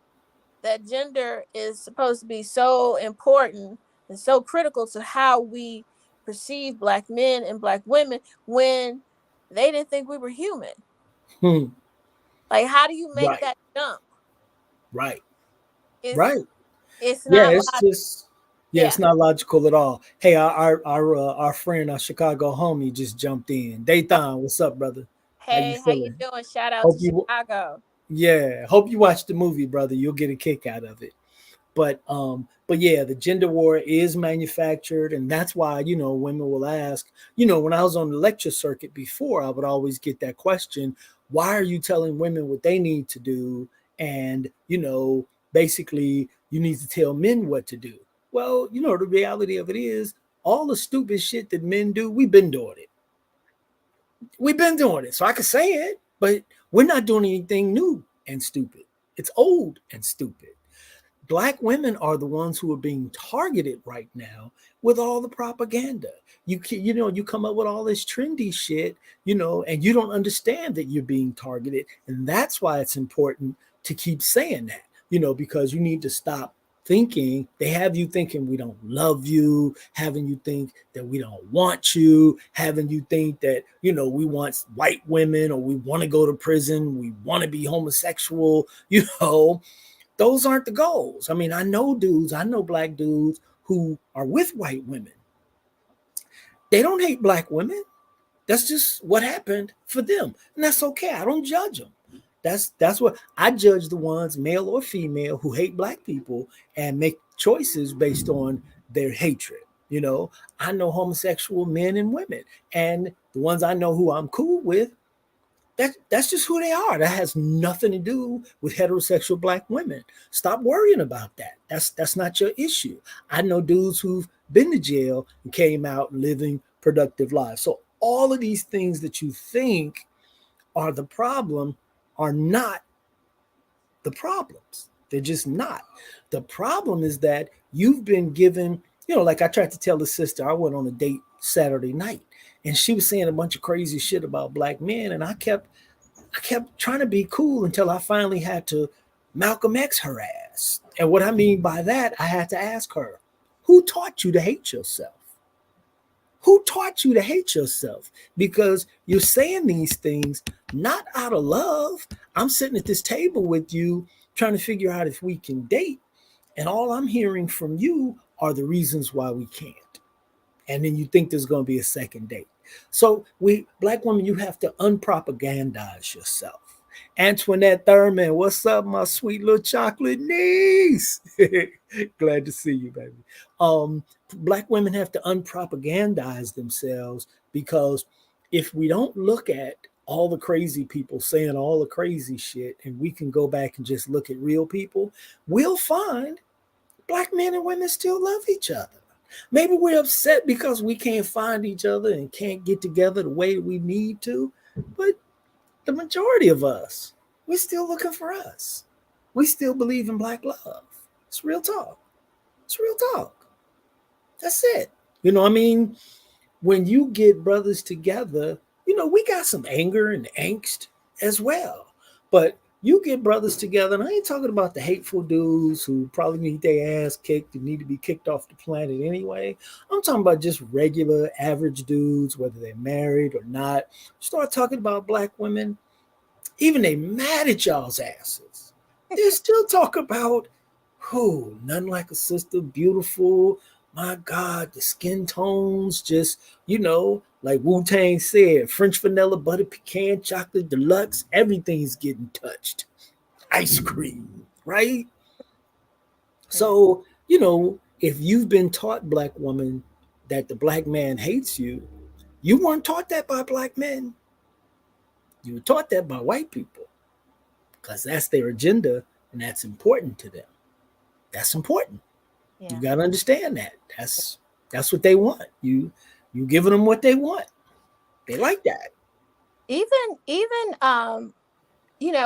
that gender is supposed to be so important and so critical to how we perceive black men and black women when they didn't think we were human? Hmm. Like, how do you make Right, that jump? right, It's right. it's Yeah, not it's logical. just yeah, Yeah. it's not logical at all. Hey, our friend, our Chicago homie, just jumped in. Dayton, what's up, brother? How you Hey, how you feeling? doing? Shout out Hope to you Chicago. yeah, hope you watched the movie, brother. You'll get a kick out of it. But yeah, the gender war is manufactured, and that's why women will ask. When I was on the lecture circuit before, I would always get that question: why are you telling women what they need to do? And basically, you need to tell men what to do. Well, the reality of it is, all the stupid shit that men do, we've been doing it. We've been doing it, so I can say it, but we're not doing anything new and stupid. It's old and stupid. Black women are the ones who are being targeted right now with all the propaganda. You come up with all this trendy shit, and you don't understand that you're being targeted, and that's why it's important to keep saying that, because you need to stop thinking. They have you thinking we don't love you, having you think that we don't want you, having you think that we want white women, or we want to go to prison, we want to be homosexual, those aren't the goals. I mean, I know black dudes who are with white women. They don't hate black women. That's just what happened for them. And that's okay. I don't judge them. That's what I judge: the ones, male or female, who hate black people and make choices based on their hatred. I know homosexual men and women, and the ones I know who I'm cool with, that's just who they are. That has nothing to do with heterosexual black women. Stop worrying about that. That's not your issue. I know dudes who've been to jail and came out living productive lives. So all of these things that you think are the problem are not the problems. They're just not. The problem is that you've been given, like I tried to tell the sister, I went on a date Saturday night, and she was saying a bunch of crazy shit about black men, and I kept trying to be cool until I finally had to Malcolm X her ass. And what I mean by that, I had to ask her, who taught you to hate yourself? Who taught you to hate yourself? Because you're saying these things not out of love. I'm sitting at this table with you trying to figure out if we can date. And all I'm hearing from you are the reasons why we can't. And then you think there's going to be a second date. So black women, you have to unpropagandize yourself. Antoinette Thurman, what's up, my sweet little chocolate niece? Glad to see you, baby. Black women have to unpropagandize themselves, because if we don't look at all the crazy people saying all the crazy shit, and we can go back and just look at real people, we'll find black men and women still love each other. Maybe we're upset because we can't find each other and can't get together the way we need to, but the majority of us, we're still looking for us. We still believe in black love. It's real talk. It's real talk. That's it. I mean, when you get brothers together, we got some anger and angst as well. But You get brothers together, and I ain't talking about the hateful dudes who probably need their ass kicked and need to be kicked off the planet anyway. I'm talking about just regular, average dudes, whether they're married or not. Start talking about black women, even they mad at y'all's asses. They still talk about who, none like a sister, beautiful. My God, the skin tones, just, like Wu Tang said, French vanilla, butter pecan, chocolate deluxe, everything's getting touched. Ice cream, right? So, if you've been taught, black woman, that the black man hates you, you weren't taught that by black men. You were taught that by white people because that's their agenda and that's important to them. That's important. You Yeah. got to understand that. That's what they want. You giving them what they want. They like that. Even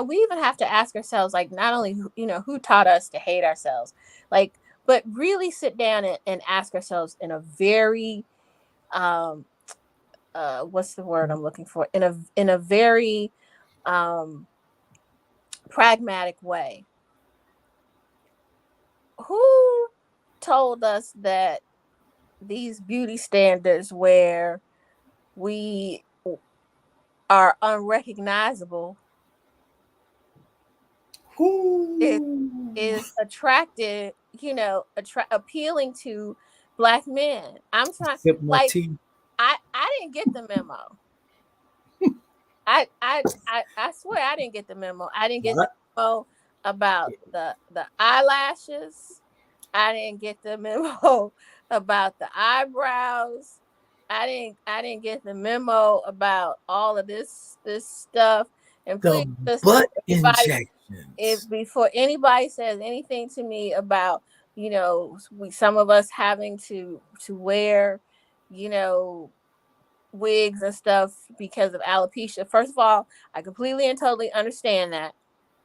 we even have to ask ourselves, like, not only who taught us to hate ourselves, like, but really sit down and ask ourselves in a very what's the word I'm looking for, in a very um pragmatic way. Who told us that these beauty standards where we are unrecognizable is Whoo. attracted, appealing to black men? I'm trying, Sip my like, tea. I didn't get the memo. I swear I didn't get the memo. I didn't get the What? memo about the eyelashes. I didn't get the memo about the eyebrows. I didn't get the memo about all of this stuff. And The please, sisters, butt if injections. before anybody says anything to me about, some of us having to wear, you know wigs and stuff because of alopecia. First of all, I completely and totally understand that,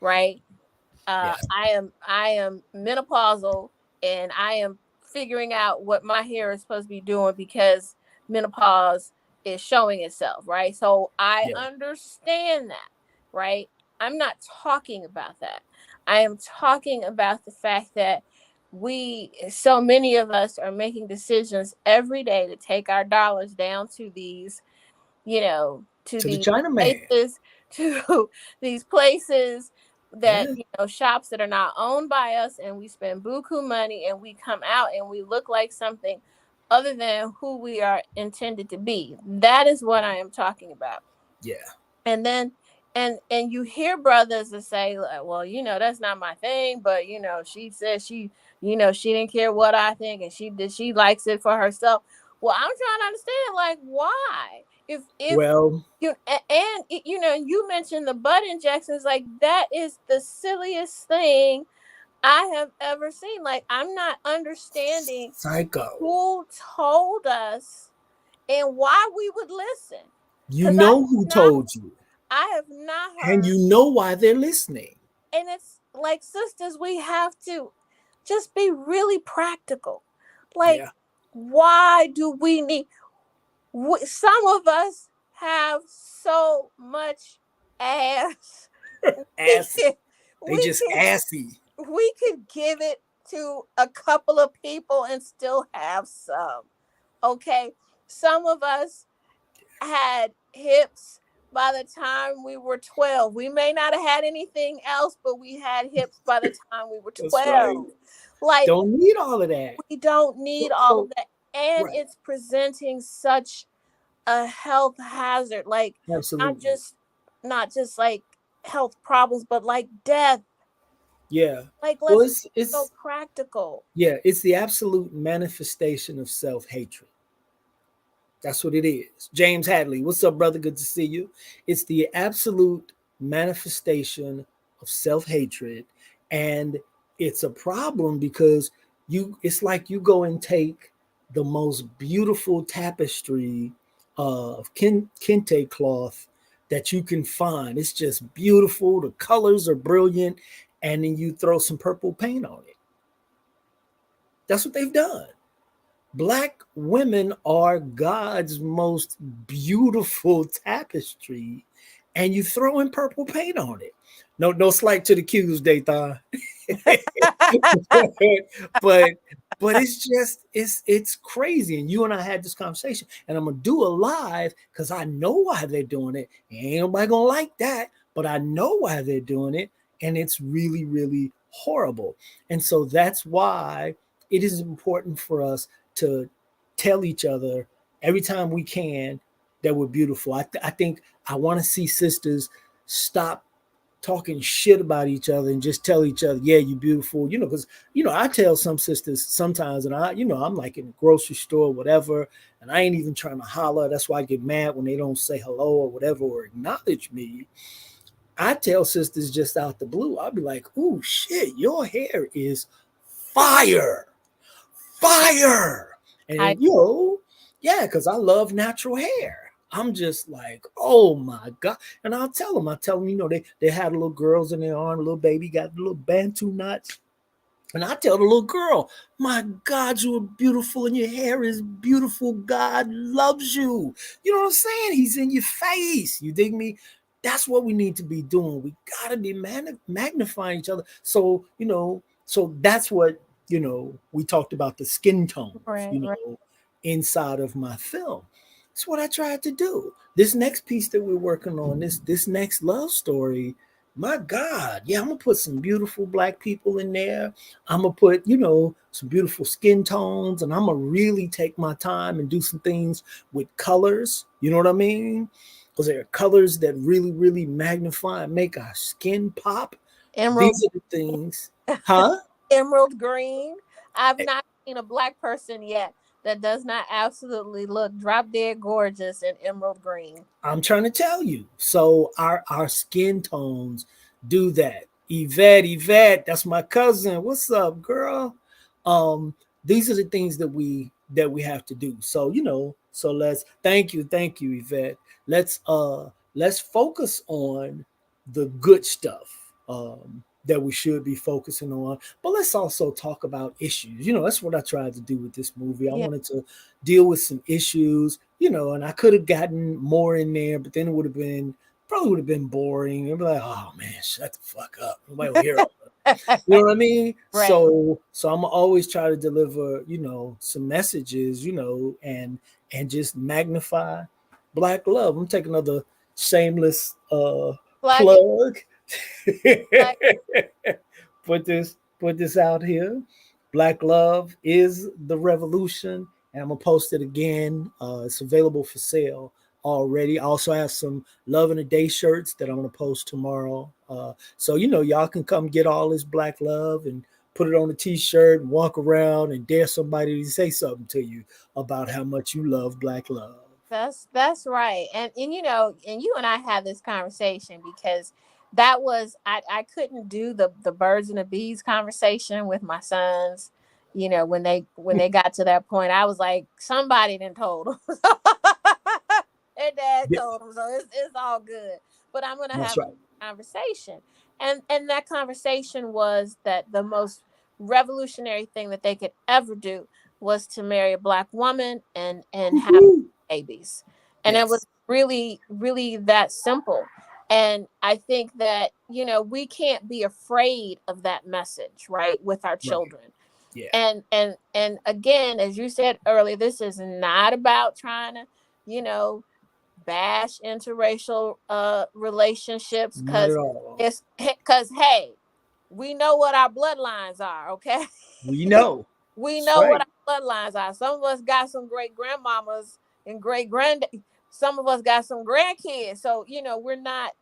right? Yeah. I am menopausal, and I am figuring out what my hair is supposed to be doing because menopause is showing itself, right? So I Yeah. understand that, right? I'm not talking about that. I am talking about the fact that so many of us are making decisions every day to take our dollars down to to To the these China man. places, to these places that, Yeah. shops that are not owned by us, and we spend buku money, and we come out and we look like something other than who we are intended to be. That is what I am talking about. Yeah. And then and you hear brothers that say, like, well, that's not my thing, but she said she didn't care what I think, and she likes it for herself. Well, I'm trying to understand, like, why, if Well, and you mentioned the butt injections, like, that is the silliest thing I have ever seen. Like, I'm not understanding psycho. who told us and why we would listen, You because know who told you, I have not and heard. you know why they're listening. And it's like, sisters, we have to just be really practical. Like, Yeah. why do we need? Some of us have so much ass. We Assy. can, They we just can, assy. we could give it to a couple of people and still have some. Okay, some of us had hips by the time we were 12. We may not have had anything else, but we had hips by the time we were That's right. 12. Like, Don't need all of that. we don't So, need all so of that. And right. it's presenting such a health hazard. Like, not Absolutely. just not just like health problems, but like death. Yeah. Like, Well, let's be so it's practical. yeah, it's the absolute manifestation of self-hatred. That's what it is. James Hadley, what's up, brother? Good to see you. It's the absolute manifestation of self-hatred, and it's a problem because it's like you go and take the most beautiful tapestry of kente cloth that you can find. It's just beautiful. The colors are brilliant, and then you throw some purple paint on it. That's what they've done. Black women are God's most beautiful tapestry, and you throw in purple paint on it. no slight to the Q's, Dathan. but but it's just it's crazy. And you and I had this conversation, and I'm gonna do a live because I know why they're doing it. Ain't nobody gonna like that, but I know why they're doing it, and it's really, really horrible. And so that's why it is important for us to tell each other every time we can that we're beautiful. I think I want to see sisters stop talking shit about each other and just tell each other, yeah, you beautiful. Because I tell some sisters sometimes, and I'm like in the grocery store, whatever, and I ain't even trying to holler. That's why I get mad when they don't say hello or whatever or acknowledge me. I tell sisters just out the blue, I'll be like, "Ooh, shit, your hair is fire, fire," I and yeah, because I love natural hair. I'm just like, oh my god, and I tell them, they had little girls in their arm, little baby got little bantu knots. And I tell the little girl, my God, you are beautiful and your hair is beautiful. God loves you. You know what I'm saying? He's in your face. You dig me? That's what we need to be doing. We got to be magnifying each other. So that's what, we talked about the skin tones, right, right. inside of my film. That's what I tried to do. This next piece that we're working on, this next love story, my God, yeah, I'm gonna put some beautiful black people in there. I'm gonna put, some beautiful skin tones, and I'm gonna really take my time and do some things with colors. You know what I mean? Because there are colors that really, really magnify and make our skin pop. Emerald, These are the things, huh? emerald green. I've not seen a black person yet that does not absolutely look drop dead gorgeous in emerald green. I'm trying to tell you. So our skin tones do that. Yvette, that's my cousin. What's up, girl? These are the things that we have to do. So so let's thank you, Yvette. Let's focus on the good stuff that we should be focusing on. But let's also talk about issues. That's what I tried to do with this movie. I Yeah. wanted to deal with some issues, and I could have gotten more in there, but then it probably would have been boring. It'd be like, oh man, shut the fuck up. Nobody will hear all that. You know what I mean? Right. So I'm always try to deliver, some messages, and just magnify black love. I'm taking another shameless Plug it, plug. plug put this out here. Black love is the revolution, and I'm gonna post it again. It's available for sale already. I also have some love in a day shirts that I'm gonna post tomorrow. So y'all can come get all this black love and put it on a t-shirt and walk around and dare somebody to say something to you about how much you love black love. That's right. And and you and I had this conversation because that was I couldn't do the birds and the bees conversation with my sons. When they got to that point, I was like, somebody done told them. Their dad Yeah, told them, so it's all good. But I'm gonna that's have right. a conversation, and that conversation was that the most revolutionary thing that they could ever do was to marry a black woman and have Woo-hoo. babies. And it was Yes, really, really that simple. And I think that, we can't be afraid of that message, right, with our right. children. Yeah, And again, as you said earlier, this is not about trying to, you know, bash interracial relationships, not at because all. it's because hey, we know what our bloodlines are, okay? We know. We That's know what right. our bloodlines are. Some of us got some great grandmamas and great grand. Some of us got some grandkids. So we're not.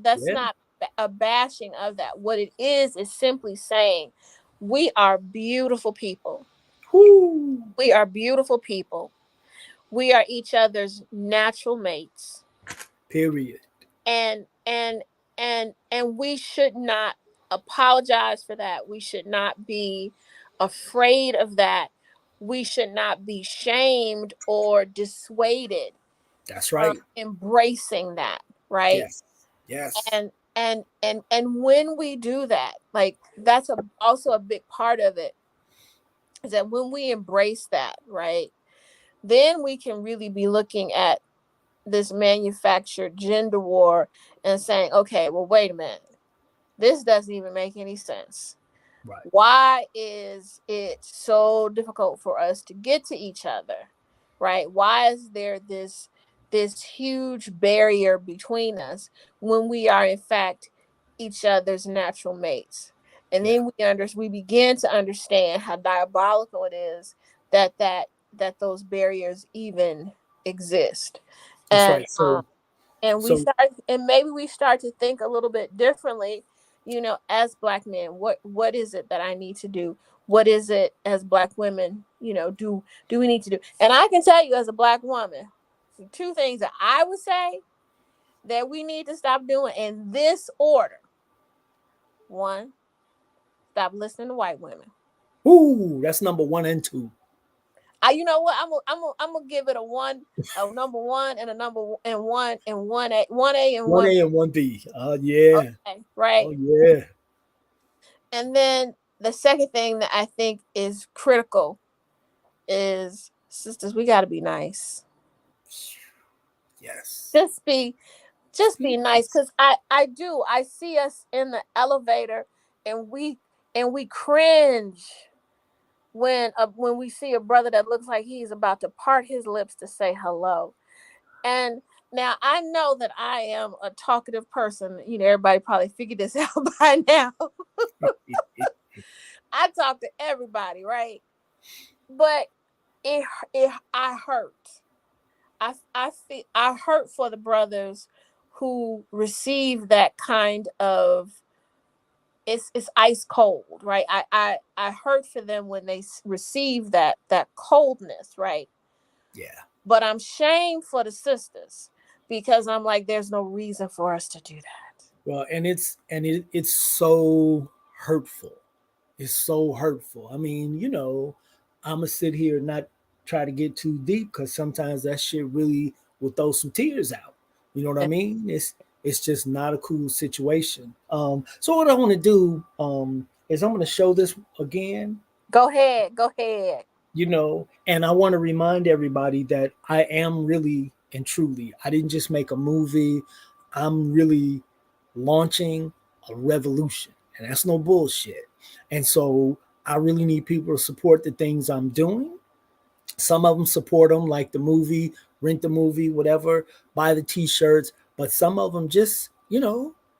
That's Yeah. not a bashing of that. What it is simply saying we are beautiful people. Whoo. We are beautiful people. We are each other's natural mates, Period. and and we should not apologize for that. We should not be afraid of that. We should not be shamed or dissuaded That's from right. embracing that, right? Yes. Yes. And when we do that, like that's also a big part of it, is that when we embrace that, right, then we can really be looking at this manufactured gender war and saying, okay, well, wait a minute. this doesn't even make any sense. Right. Why is it so difficult for us to get to each other? Right? Why is there this huge barrier between us when we are in fact each other's natural mates? And Yeah. then we begin to understand how diabolical it is that those barriers even exist. That's And right. and we So start and maybe we start to think a little bit differently, as black men. What is it that I need to do? What is it as black women, do we need to do? And I can tell you, as a black woman, the two things that I would say that we need to stop doing in this order. One, stop listening to white women. ooh, that's number 1 and 2. You know what, I'm gonna give it a number one, and a number and one and one A and One one A and 1B. Yeah. Okay, right. Oh yeah. And then the second thing that I think is critical is, sisters, we got to be nice. Yes. Just be just be nice, cuz I see us in the elevator, and we cringe when we see a brother that looks like he's about to part his lips to say hello. And now I know that I am a talkative person. Everybody probably figured this out by now. I talk to everybody, right? But it I hurt. I hurt for the brothers who receive that kind of, it's ice cold, right? I hurt for them when they receive that coldness, right? Yeah. But I'm shamed for the sisters, because I'm like, there's no reason for us to do that. Well, it's so hurtful. It's so hurtful. I mean, I'm gonna sit here and not try to get too deep, because sometimes that shit really will throw some tears out. You know what I mean? It's just not a cool situation. So what I want to do is I'm gonna show this again, Go ahead, go ahead. and I want to remind everybody that I am really and truly, I didn't just make a movie. I'm really launching a revolution, and that's no bullshit. And so I really need people to support the things I'm doing. Some of them support them, like the movie, rent the movie, whatever, buy the t-shirts. But some of them just,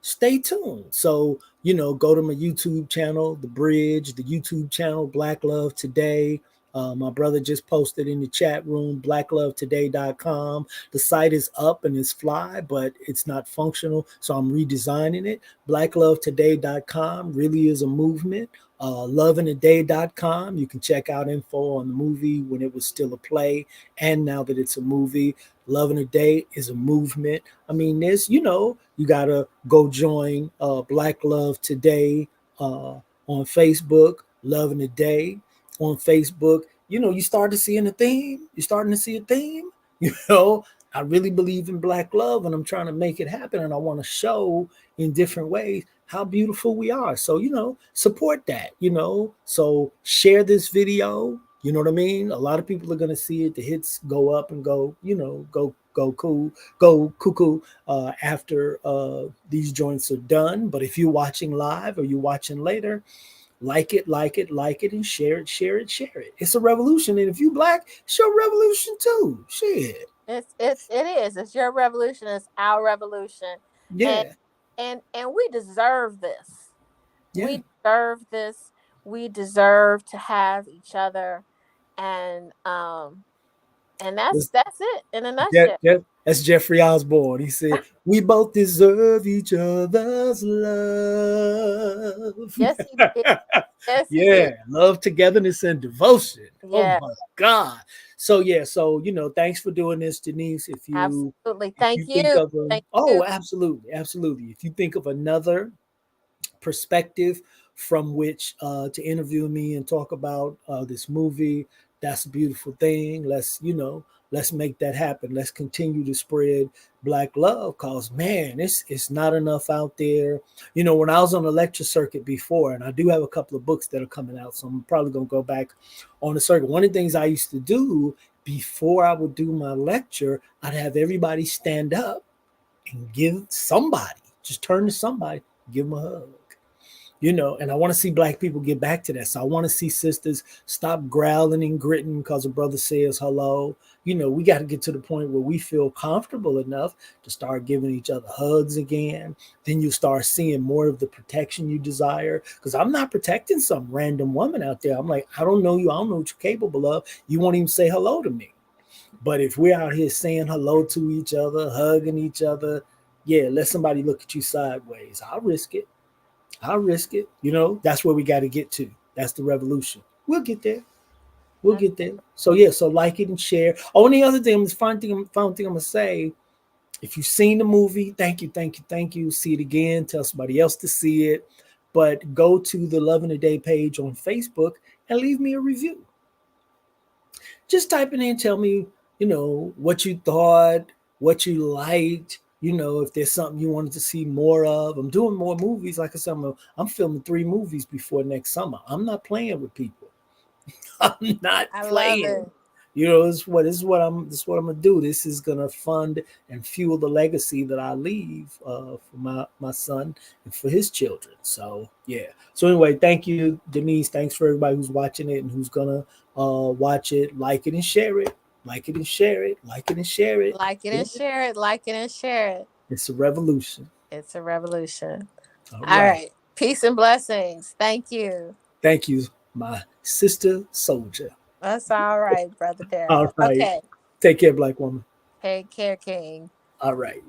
stay tuned. So, go to my YouTube channel, The Bridge, the YouTube channel, Black Love Today. My brother just posted in the chat room, blacklovetoday.com. The site is up and it's fly, but it's not functional. So I'm redesigning it. Blacklovetoday.com really is a movement. Lovingaday.com. You can check out info on the movie when it was still a play, and now that it's a movie. Loving a Day is a movement. I mean, you got to go join Black Love Today on Facebook, Loving a Day on Facebook. You start to see a theme. You're starting to see a theme. You know, I really believe in Black love, and I'm trying to make it happen, and I want to show in different ways how beautiful we are. So, support that, So share this video. You know what I mean? A lot of people are gonna see it. The hits go up and go, go cool, go cuckoo after these joints are done. But if you're watching live or you're watching later, like it, like it, like it, and share it, share it, share it. It's a revolution, and if you black, it's your revolution too. Shit. It is. It's your revolution. It's our revolution, and Yeah, and we deserve this. yeah. We deserve this. We deserve to have each other, and That's, that's it in a nutshell. that's Jeffrey Osborne. He said, "We both deserve each other's love." Yes, he did. Yes, he Yeah, did. love, togetherness, and devotion. Oh Yeah, my God. So yeah, so thanks for doing this, Denise. If you absolutely. if you Thank think you. of Thank you. oh, absolutely, absolutely. If you think of another perspective from which to interview me and talk about this movie, that's a beautiful thing. Let's make that happen. Let's continue to spread black love, cause man, it's not enough out there. When I was on the lecture circuit before, and I do have a couple of books that are coming out, so I'm probably gonna go back on the circuit. One of the things I used to do before I would do my lecture, I'd have everybody stand up and give somebody, just turn to somebody, give them a hug. And I want to see black people get back to that. So I want to see sisters stop growling and gritting because a brother says hello. We got to get to the point where we feel comfortable enough to start giving each other hugs again. Then you start seeing more of the protection you desire. Because I'm not protecting some random woman out there. I'm like, I don't know you. I don't know what you're capable of. You won't even say hello to me. But if we're out here saying hello to each other, hugging each other, yeah, let somebody look at you sideways. I'll risk it. I'll risk it. That's where we got to get to. That's the revolution. We'll get there. We'll get there. So yeah, so like it and share. Only other thing, the fun thing I'm gonna say, if you've seen the movie, thank you, thank you, thank you. See it again. Tell somebody else to see it. But go to the Love in a Day page on Facebook and leave me a review. Just type it in, tell me, what you thought, what you liked, if there's something you wanted to see more of. I'm doing more movies. Like I said, I'm filming 3 movies before next summer. I'm not playing with people. I'm not I love playing. it. This is what I'm gonna do. This is gonna fund and fuel the legacy that I leave for my son and for his children. So yeah. So anyway, thank you, Denise. Thanks for everybody who's watching it and who's gonna watch it. Like it and share it. Like it and share it. Like it and share it. Like it Yeah, and share it. Like it and share it. it's a revolution. It's a revolution. All All right. right. Peace and blessings. Thank you. Thank you, my sister soldier. That's all right, Brother All Darryl. right. Okay. Take care, black woman. Take care, King. All right.